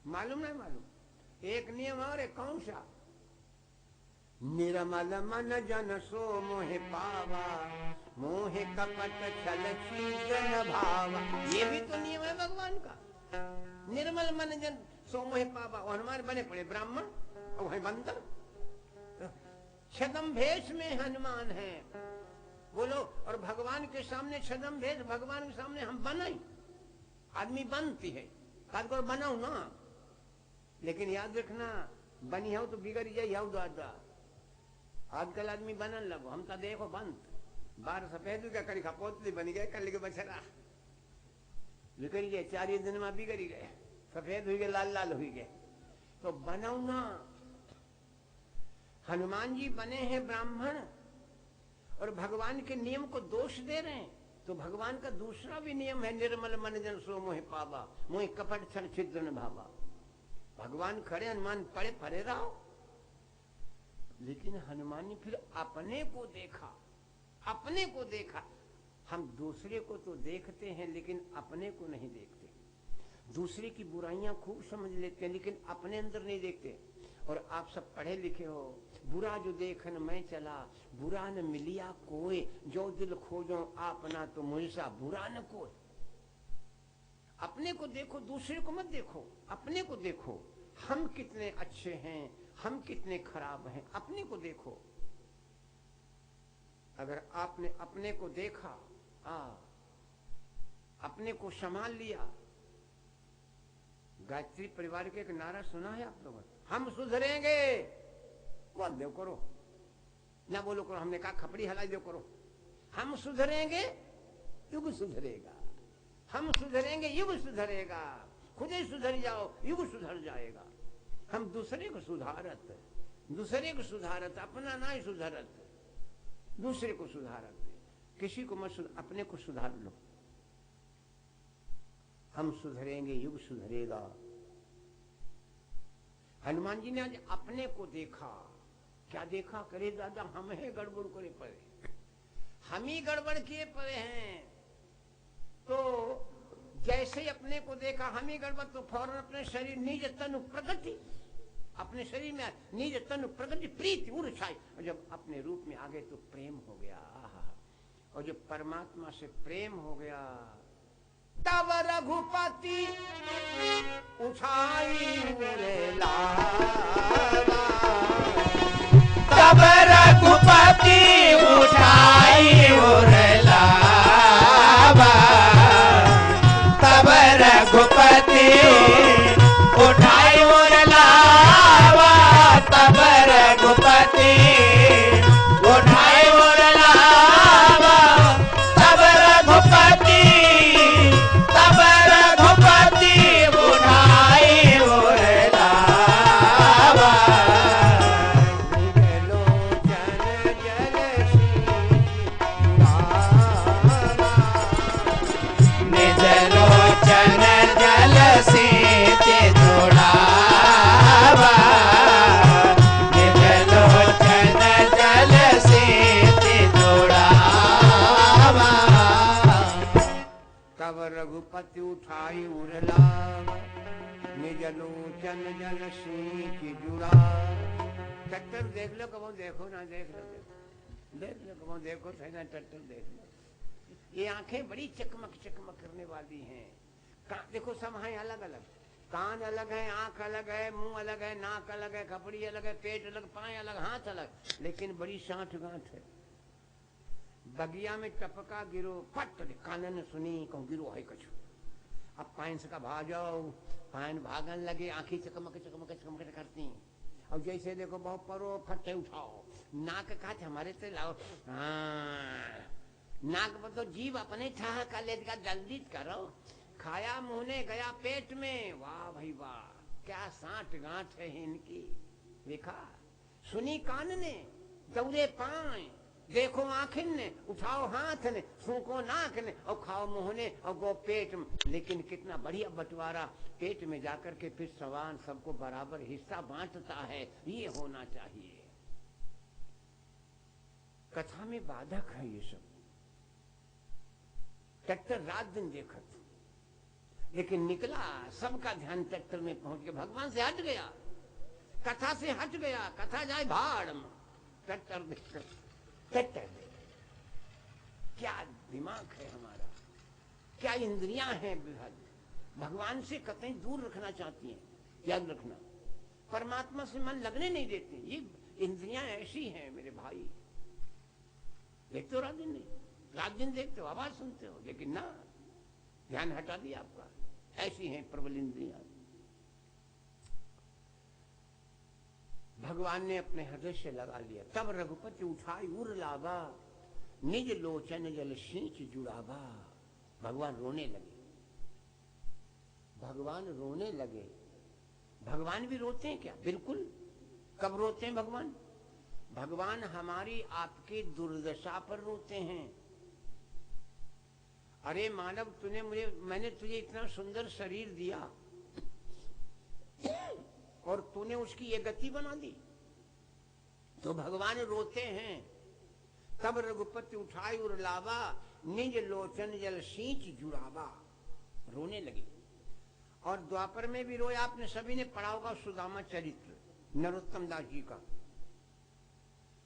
Speaker 1: मालूम नहीं मालूम? एक नियम और है, कौन सा? निर्मल मन जन सो मोहे पावा, मोहे कपट छल छीजन भावा। ये भी तो नियम है भगवान का। निर्मल मन जन सो मोहे पावा। और हमारे बने पड़े ब्राह्मण और है बंदर। छदम भेष में हनुमान है, बोलो। और भगवान के सामने छदम भेष, भगवान के सामने हम बनाई। आदमी बनती है, काद कर बनाओ ना, लेकिन याद रखना, बनी हो तो बिगड़ जाए हो दादा। आजकल आदमी बनन लगो, हम तो देखो बंद बार सफेद क्या करी खपोतली बनी गए, कल के बछड़ा बिगड़ गए, 4 दिन में बिगड़ गए, सफेद हुई गए, लाल लाल हुई गए। तो बनाओ ना। हनुमान जी बने हैं ब्राह्मण और भगवान के नियम को दोष दे रहे हैं। तो भगवान का दूसरा भी नियम है, निर्मल मन जन सो मोहे पावा, मोहे कपट छल छिद्र भावा। भगवान खड़े, हनुमान पड़े, पड़े रहो। लेकिन हनुमान ने फिर अपने को देखा, अपने को देखा। हम दूसरे को तो देखते हैं लेकिन अपने को नहीं देखते। दूसरे की बुराइयां खूब समझ लेते हैं लेकिन अपने अंदर नहीं देखते। और आप सब पढ़े लिखे हो, बुरा जो देखन मैं चला, बुरा न मिलिया कोई, जो दिल खोजो आपना तो मुझसा बुरा न कोई। अपने को देखो, दूसरे को मत देखो, अपने को देखो। हम कितने अच्छे हैं, हम कितने खराब हैं, अपने को देखो। अगर आपने अपने को देखा, अपने को संभाल लिया। गायत्री परिवार के एक नारा सुना है आप लोगों ने, हम सुधरेंगे। बोल दो करो, ना बोलो करो। हमने कहा खपड़ी हलाई दो करो। हम सुधरेंगे, युग सुधरेगा। हम सुधरेंगे, युग सुधरेगा। खुद ही सुधर जाओ, युग सुधर जाएगा। हम दूसरे को सुधारत, दूसरे को सुधारत, अपना ना ही सुधारत, दूसरे को सुधारत। किसी को मत, अपने को सुधार लो। हम सुधरेंगे, युग सुधरेगा। हनुमान जी ने आज अपने को देखा। क्या देखा? करे दादा, हम है गड़बड़ करे पड़े, हम ही गड़बड़ किए पड़े हैं। तो जैसे अपने को देखा हम ही गड़बड़, तो फौरन अपने शरीर निज तनु प्रगति, अपने शरीर में निज तनु प्रगति प्रीति उर्छाई। और जब अपने रूप में आ गए तो प्रेम हो गया। और जब परमात्मा से प्रेम हो गया, तब रघुपति उठाई लावा,
Speaker 2: तब रघुपति उठाई लावा, तब रघुपति उठाई लावा, तब रघुपति उठाई लावा, तब रघुपति उठाई लावा। निज लोचन जल सीते जुड़ावा, निज लोचन जल सीते जुड़ावा।
Speaker 1: तब रघुपति उठाई उरलावा, निज लोचन जल सींच जुड़ा। टट्टर देख लो, कबो देखो ना, देख लो, देख लो कबो देखो, सही ना टट्टर देख लो। ये आंखें बड़ी चकमक चकमक करने वाली हैं। देखो सब हैं अलग अलग, कान अलग है, आंख अलग है, मुंह अलग है, नाक अलग है, खपड़ी अलग है, पेट अलग, पाए अलग, हाथ अलग, लेकिन बड़ी साठ गांठ है। बगिया में टपका गिरो, पट कानन सुनी कहूं गिरो है कछु। अब पाइन से का भाग जाओ, पाइन भागन लगे, आंखें चकमक चकमक चकमक करती। और जैसे देखो बहुत परो फटे उठाओ, नाक काट हमारे से लाओ, हाँ नाक पर तो जीव अपने ठहाका लेगा, जल्दी करो, खाया मुंह गया पेट में, वाह भाई वाह, क्या साठ गांठ है इनकी, देखा सुनी कान ने, दौड़े पांव, देखो आंखिन ने, उठाओ हाथ ने, फूको नाक ने, और खाओ मुंह ने, और गो पेट में। लेकिन कितना बढ़िया बंटवारा, पेट में जाकर के फिर सवान सबको बराबर हिस्सा बांटता है, ये होना चाहिए। कथा में बाधक है ये सब। ट्रैक्टर रात दिन देखत, लेकिन निकला सबका ध्यान ट्रैक्टर में पहुंच के भगवान से हट गया, कथा से हट गया, कथा जाए भाड़ में, ट्रैक्टर देखकर ट्रैक्टर देख। क्या दिमाग है हमारा, क्या इंद्रियां हैं भगवान से कतई दूर रखना चाहती हैं, याद रखना, परमात्मा से मन लगने नहीं देते। ये इंद्रियां ऐसी हैं मेरे भाई, देखते हो रात दिन, नहीं रात दिन देखते हो, आवाज सुनते हो, लेकिन ना ध्यान हटा दिया आपका, ऐसी हैं प्रबल इंद्रियां। भगवान ने अपने हृदय से लगा लिया, तब रघुपति उठाई उर लावा, निज लोचन जल सींच जुड़ावा। भगवान रोने लगे, भगवान रोने लगे। भगवान भी रोते हैं क्या? बिल्कुल। कब रोते हैं भगवान? भगवान हमारी आपकी दुर्दशा पर रोते हैं। अरे मानव, मैंने तुझे इतना सुंदर शरीर दिया और तूने उसकी ये गति बना दी, तो भगवान रोते हैं। तब रघुपति उठाई उर लावा, निज लोचन जल सींच जुड़ावा, रोने लगे। और द्वापर में भी रोया, आपने सभी ने पढ़ा होगा सुदामा चरित्र नरोत्तम दास जी का।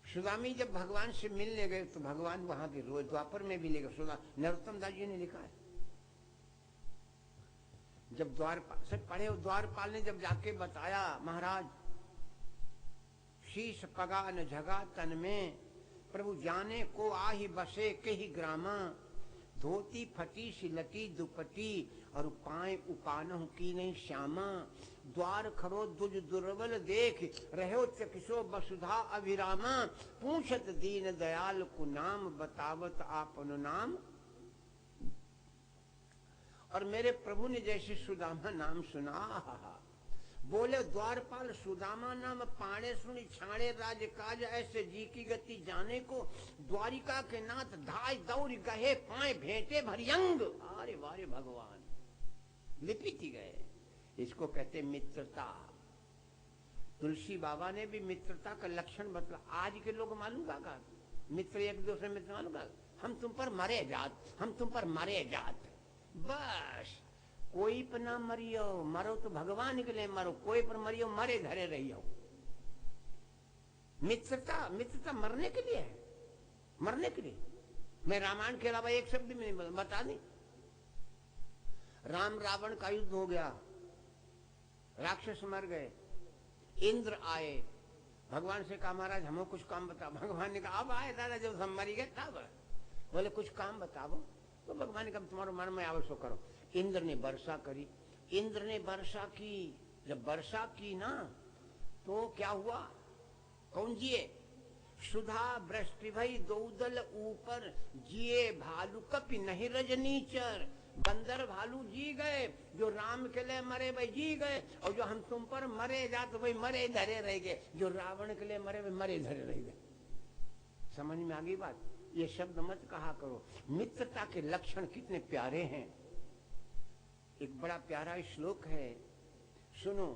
Speaker 1: सुदामी जब भगवान से मिलने गए तो भगवान वहां भी रोए, द्वापर में भी ले गए। नरोत्तम दास जी ने लिखा है, जब द्वारपाल से पढ़े, द्वारपाल ने जब जाके बताया, महाराज शीश पगा न झगा तन में, प्रभु जाने को आही बसे कही ग्रामा, धोती फटी सिलटी दुपटी, और पाए उपानहु की नहीं श्यामा, द्वार खरो दुज दुर्बल देख, रहो चकिशो वसुधा अभिरामा, पूछत दीन दयाल को नाम, बतावत आपन नाम। और मेरे प्रभु ने जैसे सुदामा नाम सुना, बोले द्वारपाल सुदामा नाम पाणे सुनी छाणे राज काज, ऐसे जी की गति जाने को, द्वारिका के नाथ धाय दौड़ गहे, पाए भेंटे भरियंग। अरे वारे भगवान, लिपित ही गए। इसको कहते मित्रता। तुलसी बाबा ने भी मित्रता का लक्षण बतला। आज के लोग मालूम का मित्र एक दूसरे मित्र मालूम का, हम तुम पर मरे जात, हम तुम पर मरे जात, बस कोई पर ना मरियो, मरो तो भगवान के लिए मरो, कोई पर मरियो मरे धरे रहियो। मित्रता मरने के लिए है, मरने के लिए। मैं रामायण के अलावा एक शब्द भी नहीं बता दी। राम रावण का युद्ध हो गया, राक्षस मर गए, इंद्र आए, भगवान से कहा महाराज हमें कुछ काम बताओ। भगवान ने कहा अब आए दादा, जब हम मरी गए तब। बोले कुछ काम बताओ। तो भगवान ने कहा तुम्हारे मन में आवश्यक करो। इंद्र ने वर्षा करी, इंद्र ने वर्षा की। जब वर्षा की ना तो क्या हुआ? कौन जिए? सुधा वृष्टि भई दौदल ऊपर, जिए भालू कपि नहीं रजनीचर। बंदर भालू जी गए, जो राम के लिए मरे भाई जी गए, और जो हम तुम पर मरे जाते भाई मरे धरे रह गए, जो रावण के लिए मरे भाई मरे धरे रह गए। समझ में आ गई बात? ये शब्द मत कहा करो। मित्रता के लक्षण कितने प्यारे हैं। एक बड़ा प्यारा श्लोक है, सुनो।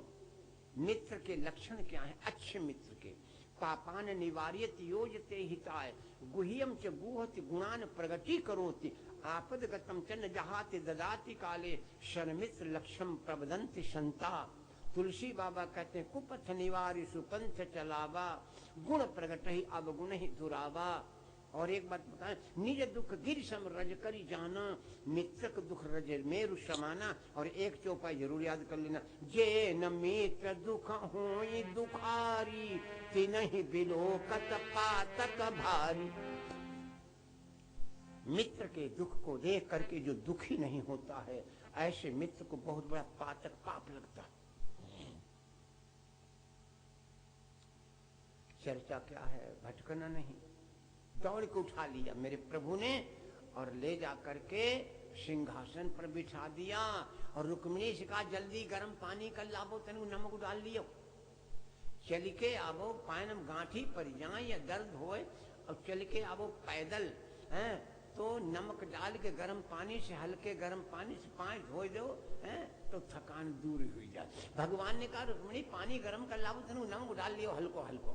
Speaker 1: मित्र के लक्षण क्या है? अच्छे मित्र के पापान निवार्यत योजते हिताय, गुह्यम च गुहति गुणान प्रगति करोति, आपद गतम चन जहाति ददाति काले, शर्मित्र लक्षम प्रबदंति संता। तुलसी बाबा कहते हैं कुपथ निवारी सुपंथ चलावा, गुण प्रगट ही अवगुण ही दुरावा। और एक बात बताएं, निज दुख गिर सम रज करी जाना, मित्रक दुख रज मेरु समाना। और एक चौपाई जरूर याद कर लेना, जे न मित्र दुख होई दुखारी, तिनहि बिलोकत पातक भारी। मित्र के दुख को देख करके जो दुखी नहीं होता है, ऐसे मित्र को बहुत बड़ा पातक पाप लगता है। चर्चा क्या है, भटकना नहीं। दौड़ के उठा लिया मेरे प्रभु ने और ले जा करके सिंहासन पर बिठा दिया। और रुक्मिणी से कहा जल्दी गर्म पानी कर लाबो, तनु नमक डाल लियो, चल के आवो, पायनम गांठी पर जाए या दर्द होए और चल के आवो पैदल हैं, तो नमक डाल के गर्म पानी से, हल्के गर्म पानी से पाँव धो दो हैं, तो थकान दूर हुई जाए। भगवान ने कहा रुक्मिणी पानी गर्म कर लाओ, तनु नमक डाल लियो हल्को हल्को।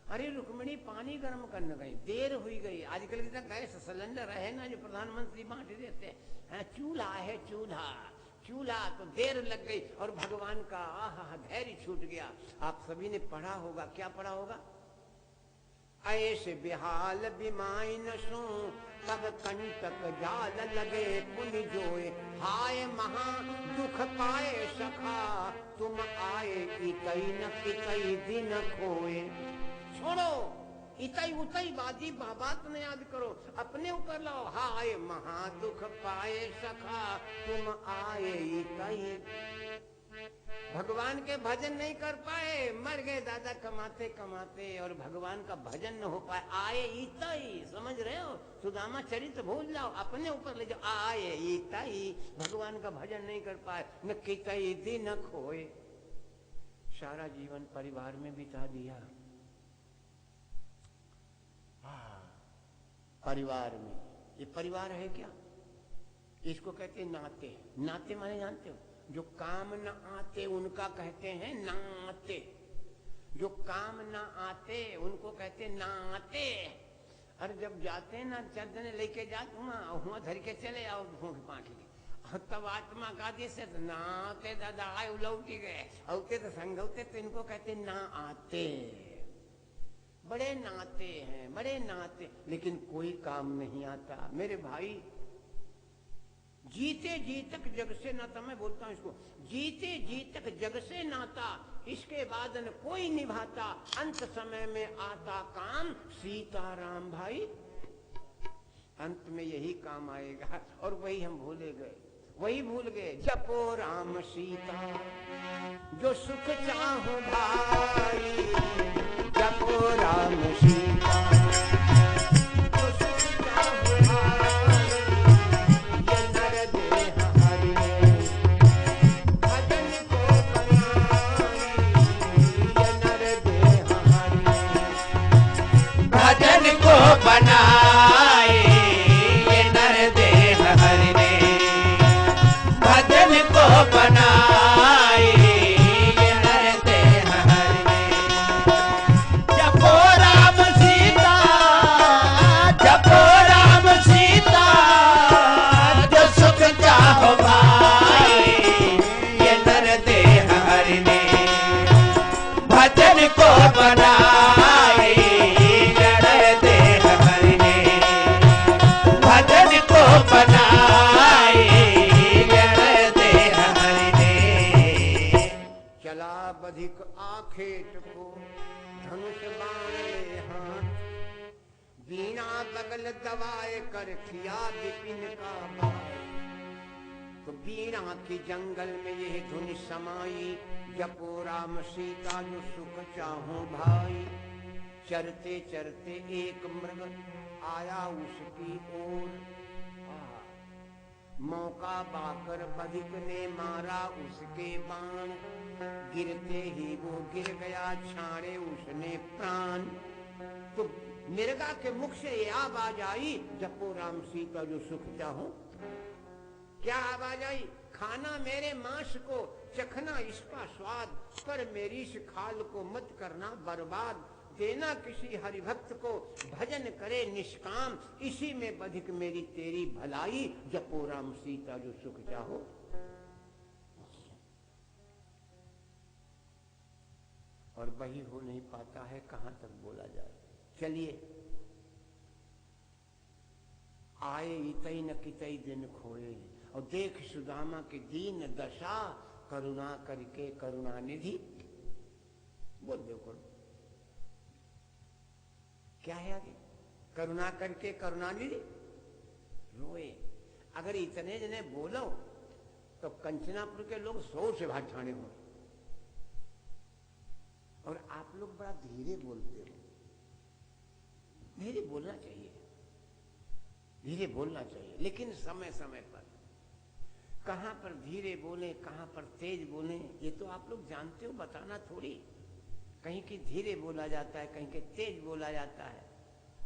Speaker 1: अरे रुक्मिणी पानी गर्म करने गई, देर हुई गई। आजकल की गैस सिलेंडर है ना जो प्रधानमंत्री बांट देते हैं, चूल्हा है चूल्हा, तो देर लग गई और भगवान का आहा धैर्य छूट गया। आप सभी ने पढ़ा होगा, क्या पढ़ा होगा? ऐसे बिहाल बिमाई नसो तब कंटक जाल लगे पुन जोए, हाय महा दुख पाए सखा तुम आए इतई न कितई दिन खोए। छोड़ो इतई उतई बाजी बात न याद करो, अपने ऊपर लाओ। हाय महा दुख पाए सखा तुम आए इतई। भगवान के भजन नहीं कर पाए, मर गए दादा कमाते कमाते, और भगवान का भजन न हो पाए। आए इतई, समझ रहे हो? सुदामा चरित्र भूल जाओ, अपने ऊपर ले जाओ। आए इतई, भगवान का भजन नहीं कर पाए, न कितई दिन खोए। सारा जीवन परिवार में बिता दिया। परिवार में, ये परिवार है क्या? इसको कहते हैं नाते। नाते माने जानते हो? जो काम न आते उनका कहते हैं नाते, जो काम न आते उनको कहते हैं नाते। और जब जाते हैं ना, चंदन लेके जाते हुआ धर के चले आओ भूख पाट के, तब आत्मा का देश नाते दादा आए लौटी गए, औते तो संग होते, तो इनको कहते ना आते। बड़े नाते हैं, बड़े नाते, लेकिन कोई काम नहीं आता। मेरे भाई, जीते जी तक जग से नाता, मैं बोलता हूं इसको, जीते जी तक जग से नाता, इसके बाद न कोई निभाता, अंत समय में आता काम सीताराम भाई। अंत में यही काम आएगा, और वही हम भूले गए, वही भूल गए। जपो राम सीता जो सुख चाहो भाई, जपो राम सीता जो सुख चाहो भाई, ये नर देह हरि भजन को बनाई, ये नर देह हरि
Speaker 2: भजन को बनाए, ये नर देह हरि ने भजन को बनाए, ये नर देह हरि ने। जपो राम सीता, जपो राम सीता जो सुख चाहो भाई, ये नर देह हरि ने भजन को बनाए, ये नर देह हरि ने भजन को बनाए, ये नर देह हरि ने।
Speaker 1: चला बधिक आखेट को धनुष बाण ले हाथ, बीना बगल दबाए कर किया विपिन का बाण। तो बीना की जंगल में यह धुन समाई, जपो राम सीता जो सुख चाहो भाई। चरते चरते एक मृग आया उसकी ओर, मौका पाकर बधिक ने मारा उसके बाण। गिरते ही वो गिर गया, छाड़े उसने प्राण। तो मृगा के मुख से ये आवाज आई, जपो राम सीता जो सुख चाहो। क्या आवाज आई? खाना मेरे मांस को, चखना इसका स्वाद, पर मेरी इस खाल को मत करना बर्बाद। देना किसी हरिभक्त को, भजन करे निष्काम, इसी में बधिक मेरी तेरी भलाई। जपो राम सीता जो सुख चाहो। और वही हो नहीं पाता है, कहां तक बोला जाए। चलिए, आए इतई न कितई दिन खोए, और देख सुदामा की दीन दशा, करुणा करके करुणा निधि। बोल देखो क्या है आगे? करुणा करके करुणा निधि रोए। अगर इतने जने बोलो तो कंचनापुर के लोग 100 से भाग ठाणे हो, और आप लोग बड़ा धीरे बोलते हो। धीरे बोलना चाहिए, धीरे बोलना चाहिए, लेकिन समय समय पर। कहां पर धीरे बोले, कहां पर तेज बोले, ये तो आप लोग जानते हो, बताना थोड़ी। कहीं की धीरे बोला जाता है, कहीं के तेज बोला जाता है,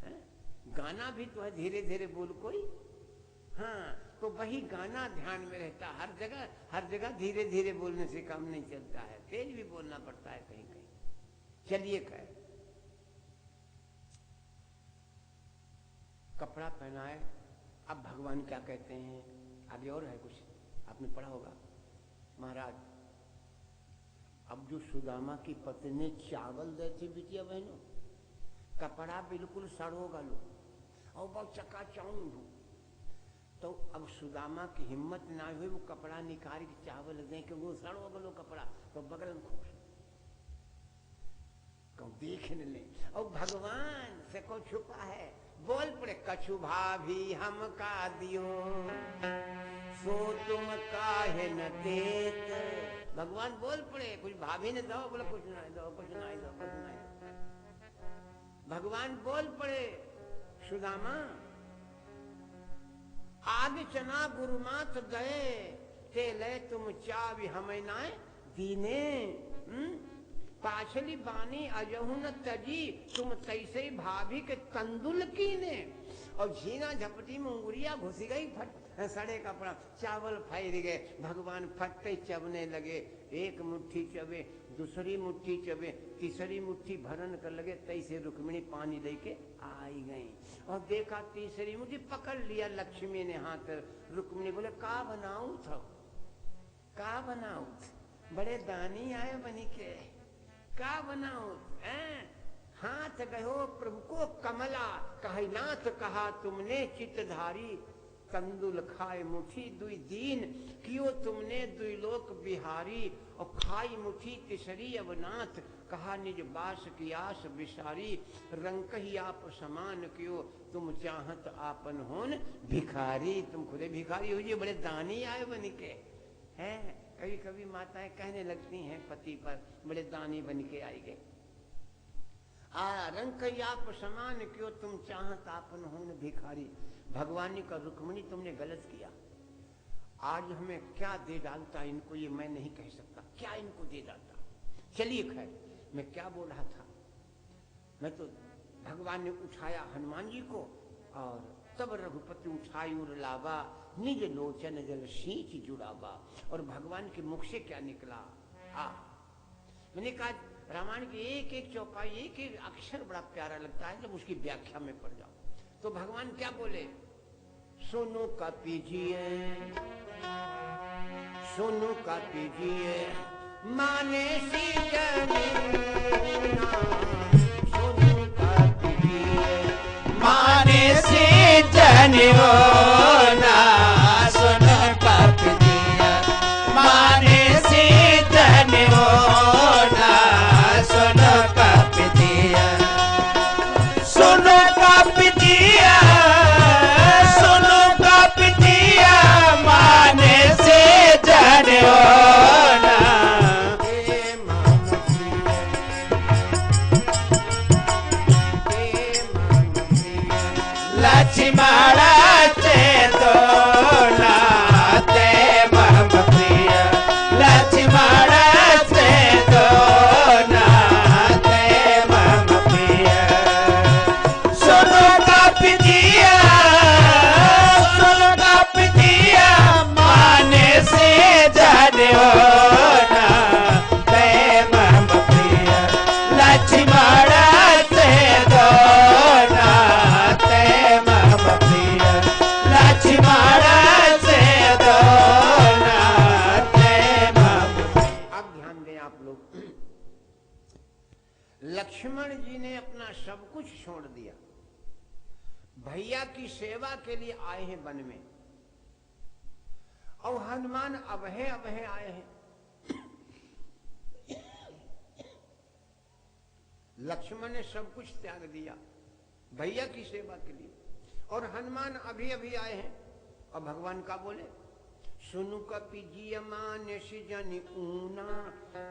Speaker 1: है? गाना भी तो है धीरे धीरे बोल कोई। हाँ, तो वही गाना ध्यान में रहता। हर जगह धीरे धीरे बोलने से काम नहीं चलता है, तेज भी बोलना पड़ता है कहीं कहीं। चलिए, खैर, कपड़ा पहनाए। अब भगवान क्या कहते हैं आगे, और है कुछ आपने पढ़ा होगा। महाराज, अब जो सुदामा की पत्नी ने चावल दे थे बिटिया बहनों, कपड़ा बिल्कुल सड़ो गलो और बहुत चकाचौंध हो, तो अब सुदामा की हिम्मत ना हुई वो कपड़ा निकाल के चावल दें कि वो सड़ो गलो कपड़ा, तो बगल में खुश देखने ले। और भगवान से को छुपा है, बोल पड़े, कछु भाभी हम का दियो सो तुम काहे न देत। भगवान बोल पड़े, कुछ भाभी ने दो, बोले कुछ ना दो, कुछ ना दो, कुछ ना दो। भगवान बोल पड़े, सुदामा आगे चना गुरुमात गए ते ले तुम चावी हमें नाए दीने। पाछली बानी अजहु न तजी तुम तैसे भाभी के तंदुल कीने। और झीना झपटी में उंगलियां घुसी गई, फट सड़े कपड़ा, चावल फैल गए। भगवान फटते चबने लगे, एक मुट्ठी चबे, दूसरी मुट्ठी चबे, तीसरी मुट्ठी भरन कर लगे। तैसे रुक्मिणी पानी लेके आई गई और देखा तीसरी मुट्ठी पकड़ लिया लक्ष्मी ने हाथ। रुक्मिणी बोले, का बनाऊ था, का बनाऊ, बड़े दानी आए बनी के, का बनाओ। हाथ गयो प्रभु को कमला, कहे नाथ कहा तुमने चितधारी, तंदुल खाए मुठी दुई दीन, कियो तुमने दुई लोक बिहारी। और खाई मुठी तिसरी अवनाथ, कहा निज बास की आस बिसारी। रंक ही आप समान कियो तुम चाहत आपन होन भिखारी। तुम खुदे भिखारी हो जी, बड़े दानी आए बन के हैं। कभी कभी माताएं कहने लगती हैं पति पर, बड़े दानी बन के आई गए। रंक आप समान क्यों तुम चाहत आपन होन भिखारी। भगवान का रुक्मिणी तुमने गलत किया, आज हमें क्या दे डालता इनको ये मैं नहीं कह सकता, क्या इनको दे डालता। चलिए खैर, मैं क्या बोल रहा था, मैं तो भगवान ने उठाया हनुमान जी को, और तब रघुपति उठाई उर लावा, निज लोचन जल सींच जुड़ावा। और भगवान के मुख से क्या निकला, मैंने कहा रामायण की एक एक चौपाई, एक एक अक्षर बड़ा प्यारा लगता है जब उसकी व्याख्या में पढ़ जाओ। तो भगवान क्या बोले, सुनो का पीजिए, सुनो का पीजिए माने सीजनी, सुनो का पीजिए
Speaker 2: माने सीजनी होना, सुनो का पीजिए माने सीजनी होना, सुनो का पीजिए, सुनो का पीजिए, सुनो का पीजिए माने सीजनी होना। लक्ष्मण से तो नाते मम प्रिय, लक्ष्मण से तो नाते मम प्रिय। सुनो का पितिया, सुनो का पितिया माने से जाने होना, ते मम प्रिय, लक्ष्मण से तो नाते मम प्रिय, लक्ष्मण से तो नाते मम।
Speaker 1: अब ध्यान दें आप लोग, लक्ष्मण जी ने अपना सब कुछ छोड़ दिया, भैया की सेवा के लिए आए हैं वन में, और हनुमान अबहे अबहे आए हैं। लक्ष्मण ने सब कुछ त्याग दिया भैया की सेवा के लिए, और हनुमान अभी अभी आए हैं। और भगवान का बोले, सुनु कपि जिय मानस जनि ऊना,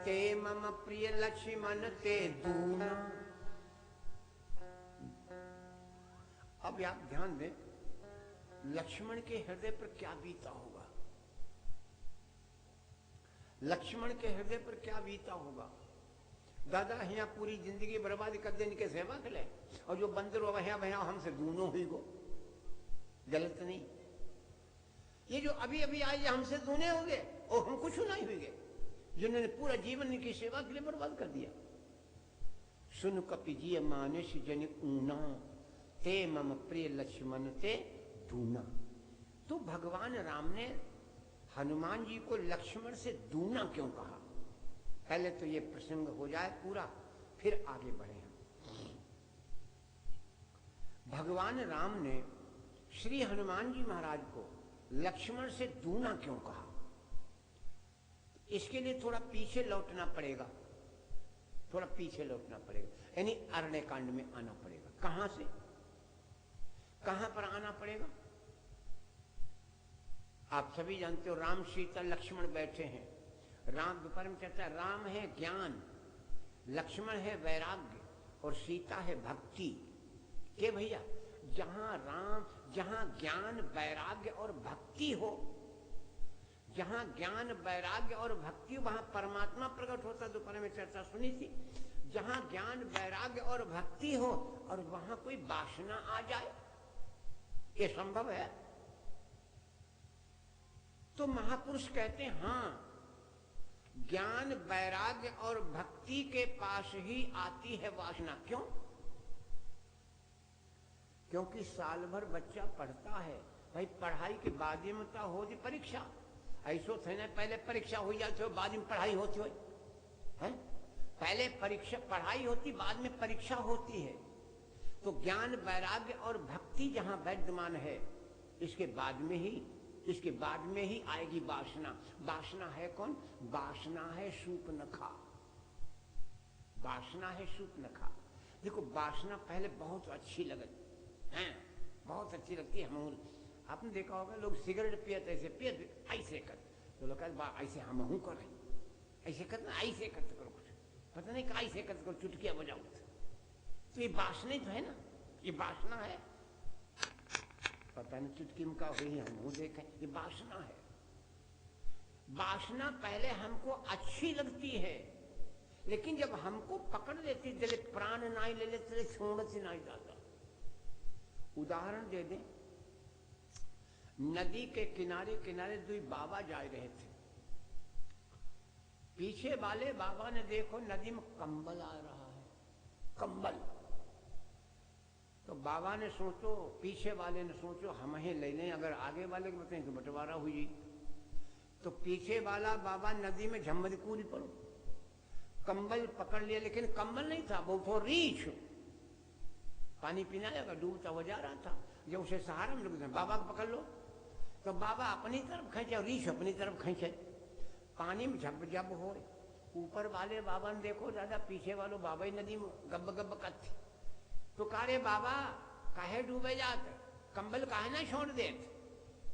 Speaker 1: ते मम प्रिय लक्ष्मण ते दूना। अब आप ध्यान दें, लक्ष्मण के हृदय पर क्या बीता होगा, लक्ष्मण के हृदय पर क्या बीता होगा। दादा यहाँ पूरी जिंदगी बर्बाद कर देने के सेवा के लिए, और जो बंदर वह भैया हमसे दूनो हुई गो, गलत नहीं। ये जो अभी अभी आए हमसे दूने हो गए और हम कुछ नहीं हुए, जिन्होंने पूरा जीवन की सेवा के लिए बर्बाद कर दिया। सुन कपि जिय मानस जनि ऊना, ते मम प्रिय लक्ष्मण ते दूना। तो भगवान राम ने हनुमान जी को लक्ष्मण से दूना क्यों कहा? पहले तो ये प्रसंग हो जाए पूरा, फिर आगे बढ़े हम। भगवान राम ने श्री हनुमान जी महाराज को लक्ष्मण से दूना क्यों कहा? इसके लिए थोड़ा पीछे लौटना पड़ेगा, थोड़ा पीछे लौटना पड़ेगा, यानी अरण्य कांड में आना पड़ेगा। कहां से कहां पर आना पड़ेगा? आप सभी जानते हो, राम सीता लक्ष्मण बैठे हैं। राम दोपहर में कहता है, राम है ज्ञान, लक्ष्मण है वैराग्य, और सीता है भक्ति। के भैया, जहां ज्ञान वैराग्य और भक्ति हो, जहां ज्ञान वैराग्य और भक्ति, वहां परमात्मा प्रकट होता। दोपहर में चर्चा सुनी थी। जहां ज्ञान वैराग्य और भक्ति हो और वहां कोई वासना आ जाए, ये संभव है? तो महापुरुष कहते हैं हाँ, ज्ञान वैराग्य और भक्ति के पास ही आती है वासना। क्यों? क्योंकि साल भर बच्चा पढ़ता है भाई, पढ़ाई के बाद में तो होती परीक्षा। ऐसो थे ना, पहले परीक्षा हो जाती हो, बाद में पढ़ाई होती हो, है? पहले परीक्षा पढ़ाई होती, बाद में परीक्षा होती है। तो ज्ञान वैराग्य और भक्ति जहां विद्यमान है, इसके बाद में ही आएगी वासना। वासना है कौन? वासना है शूर्पणखा, वासना है शूर्पणखा। देखो, वासना पहले बहुत अच्छी लगती है, बहुत अच्छी लगती है। हम आपने देखा होगा, लोग सिगरेट पियत ऐसे कर, तो लोग कहते ऐसे हम हूं कर, ऐसे करना, ऐसे करते करो, कुछ पता नहीं कहा, ऐसे करते करो, चुटकियां बजाओ। तो ये वासना तो है ना, ये वासना है। पता नहीं चुटकी में का हुई, हम मुंह देखें, ये वासना है। वासना पहले हमको अच्छी लगती है, लेकिन जब हमको पकड़ लेती, जले प्राण नाई ले लेते, छोड़ से नाई जाता। उदाहरण दे दें, नदी के किनारे किनारे दो बाबा जा रहे थे। पीछे वाले बाबा ने देखो नदी में कंबल आ रहा है, कंबल। तो बाबा ने सोचो, पीछे वाले ने सोचो हम ही ले लें, अगर आगे वाले को बताएं तो बंटवारा हुई। तो पीछे वाला बाबा नदी में झम्मद कूद पड़ो, कंबल पकड़ लिया, लेकिन कंबल नहीं था, वो तो रीछ। पानी पीना लगा, डूबता हुआ जा रहा था। जब उसे सहारा में लोग बाबा को पकड़ लो, तो बाबा अपनी तरफ खींचे और रीछ अपनी तरफ खींचे। पानी में झप झप हो, ऊपर वाले बाबा ने देखो दादा, पीछे वालों बाबा ही नदी में गब गब करती। तो कारे बाबा काहे डूबे जाते, कंबल काहे ना छोड़ देते?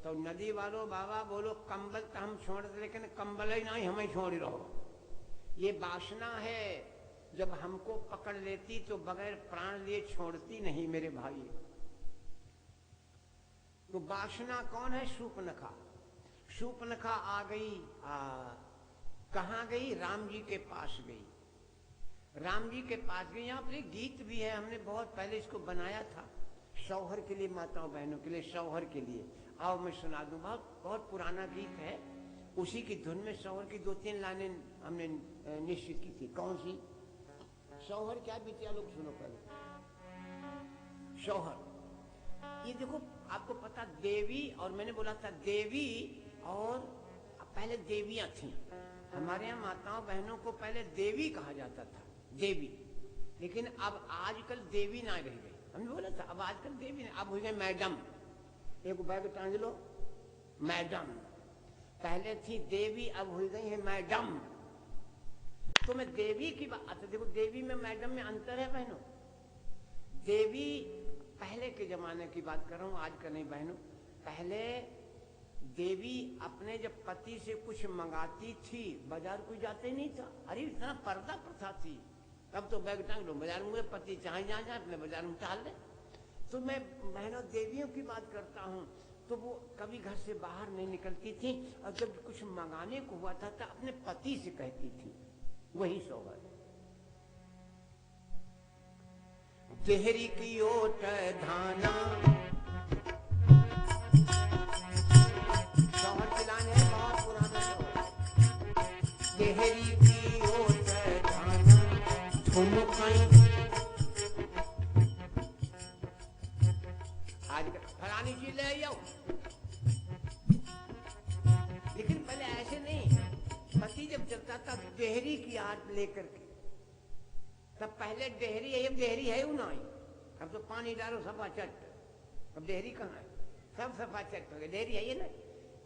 Speaker 1: तो नदी वालों बाबा बोलो, कंबल तो हम छोड़ दे, लेकिन कंबल ही नहीं हमें छोड़ रहो। ये वासना है, जब हमको पकड़ लेती तो बगैर प्राण लिए छोड़ती नहीं मेरे भाई। तो वासना कौन है? शूर्पणखा। शूर्पणखा आ गई, कहाँ गई? राम जी के पास गई। राम जी के पास गई। यहाँ पर एक गीत भी है, हमने बहुत पहले इसको बनाया था, शौहर के लिए, माताओं बहनों के लिए, शौहर के लिए। आओ मैं सुना दूं, बहुत पुराना गीत है। उसी की धुन में शौहर की 2-3 लाइनें हमने निश्चित की थी। कौन सी? शौहर क्या बीतिया, लोग सुनो पहले। शौहर, ये देखो आपको पता, देवी, और मैंने बोला था देवी, और पहले देवियां थी हमारे यहाँ। माताओं बहनों को पहले देवी कहा जाता था, देवी। लेकिन अब आजकल देवी ना रह गई, हमने बोला था, अब आजकल देवी नहीं, अब हो गए मैडम। एक बैग टांग लो, मैडम। पहले थी देवी, अब हो गई है मैडम। तो मैं देवी की बात, देखो देवी में मैडम में अंतर है बहनों। देवी पहले के जमाने की बात कर रहा हूं, आज का नहीं बहनों। पहले देवी अपने जब पति से कुछ मंगाती थी, बाजार कोई जाते नहीं था। अरे इतना पर्दा प्रथा थी, तब तो बैग टांग लो बाजार में, पति चाहे जहाँ जाए अपने बाजार में टहल ले। तो मैं बहनों देवियों की बात करता हूँ, तो वो कभी घर से बाहर नहीं निकलती थी, और जब कुछ मंगाने को हुआ था तो अपने पति से कहती थी, वही सोहर। देहरी की ओट धाना, सोहर चिलाने है बहुत पुराना सोहर। देहरी की ओट धाना झुमकाई, आज फलानी चीज ले आओ, लेकिन पहले ऐसे नहीं। पति जब चलता था देहरी की आट लेकर के, तब पहले डेहरी है, अब डेहरी है ना, अब तो पानी डालो सफा चट, अब डेहरी कहाँ है, सब सफा चट हो गए, डेहरी है ये ना।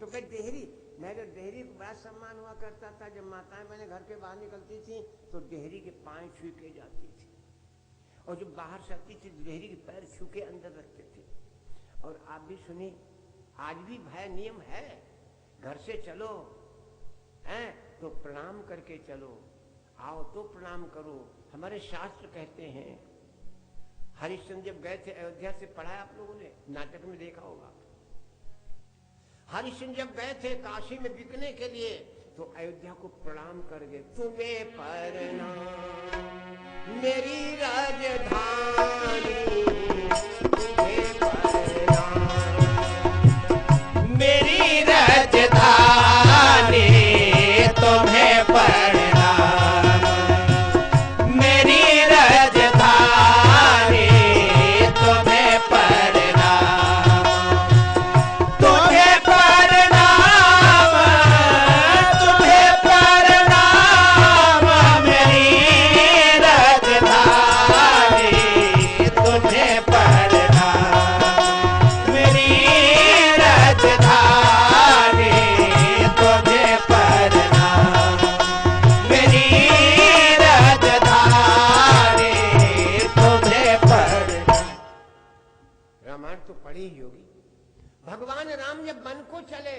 Speaker 1: तो कहीं डेहरी, मैं तो डेहरी को बड़ा सम्मान हुआ करता था। जब माताएं मैंने घर के बाहर निकलती थी तो डेहरी के पांव छू के जाती थी, और जब बाहर से आती थी डेहरी के पैर छू के अंदर रखते थे। और आप भी सुनिए, आज भी भय नियम है, घर से चलो हैं तो प्रणाम करके चलो, आओ तो प्रणाम करो। हमारे शास्त्र कहते हैं, हरिश्चंद्र जब गए थे अयोध्या से, पढ़ा है आप लोगों ने, नाटक में देखा होगा। हरिश्चंद्र जब गए थे काशी में बिकने के लिए, तो अयोध्या को प्रणाम कर गए। तुम्हें प्रणाम मेरी राजधानी, तुम्हें प्रणाम
Speaker 2: मेरी राजधानी, तुम्हें प्रणाम मेरी राजधानी, तुम्हें प्रणाम, तुम्हें प्रणाम, तुम्हें प्रणाम मेरी राजधानी, तुम्हें प्रणाम मेरी राजधानी, तुम्हें प्रणाम मेरी राजधानी, तुम्हें प्रणाम।
Speaker 1: रामायण तो पढ़ी ही होगी। भगवान राम जब वन को चले,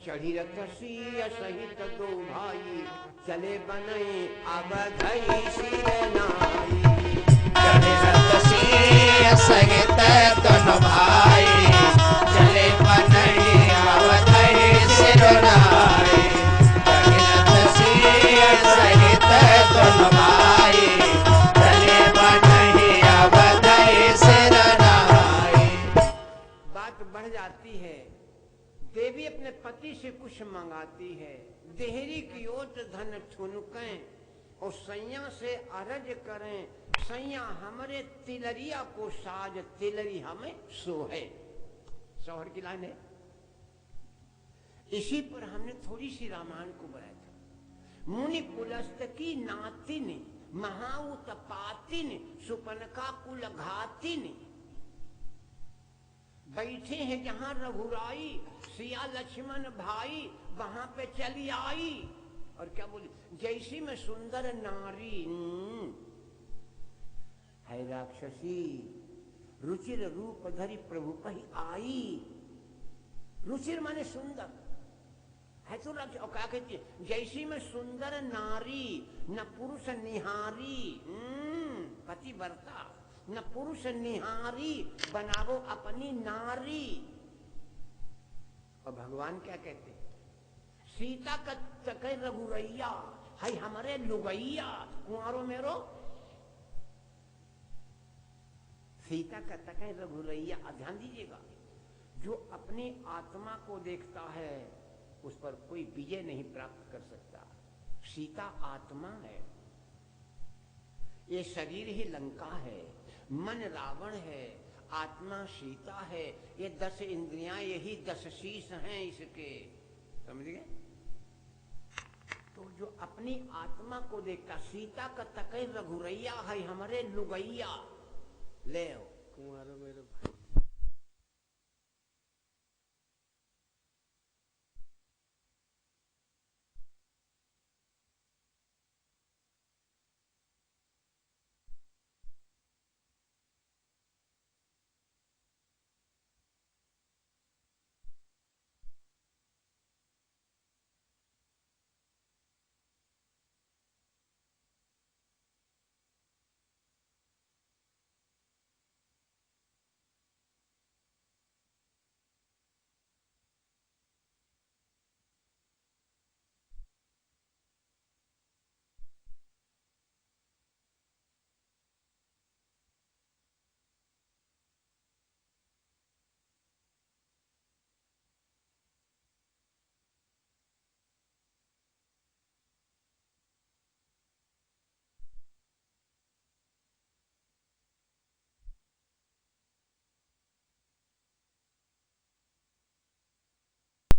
Speaker 1: चढ़ी रतसिया सहित दो भाई, चले बनई अवधई सिर नाई।
Speaker 2: चढ़े रथ सिंह सहित दोनों भाई, चले बनई अवधई सिर नाई। चढ़े रथ सिंह सहित दोनों भाई, चले बनई अवधई सिर नाई।
Speaker 1: बात बढ़ जाती है, देवी अपने पति से कुछ मंगाती है। देहरी की ओट धन ठुनकें, और सैया से अरज करें, सैया हमरे तिलरिया को साज, तिलरी हमें सोहे। सोहर की लाइन है। इसी पर हमने थोड़ी सी रामायण को बनाया था। मुनि कुलस्त की नातिन, महाउतपातिन, सुपनका कुल घातिन, बैठे हैं जहां रघुराई, सिया लक्ष्मण भाई, वहां पे चली आई। और क्या बोली, जैसी में सुंदर नारी है राक्षसी, रुचिर रूप धरी प्रभु पही आई। रुचिर माने सुंदर है तो राक्ष, और क्या कहती है, जैसी में सुंदर नारी, न पुरुष निहारी, पति वर्ता, न पुरुष निहारी, बनावो अपनी नारी। और भगवान क्या कहते हैं, सीता का तकै रघुरैया, है हमारे लुगैया, कुंवारो मेरो। सीता का तकै रघुरैया, ध्यान दीजिएगा, जो अपनी आत्मा को देखता है उस पर कोई विजय नहीं प्राप्त कर सकता। सीता आत्मा है, ये शरीर ही लंका है, मन रावण है, आत्मा सीता है। ये 10 इंद्रियां, यही 10 शीश हैं इसके, समझ गए। तो जो अपनी आत्मा को देखता, सीता का तकै रघुरैया, है हमारे लुगैया। ले आओ कुंवारो मेरे भाई।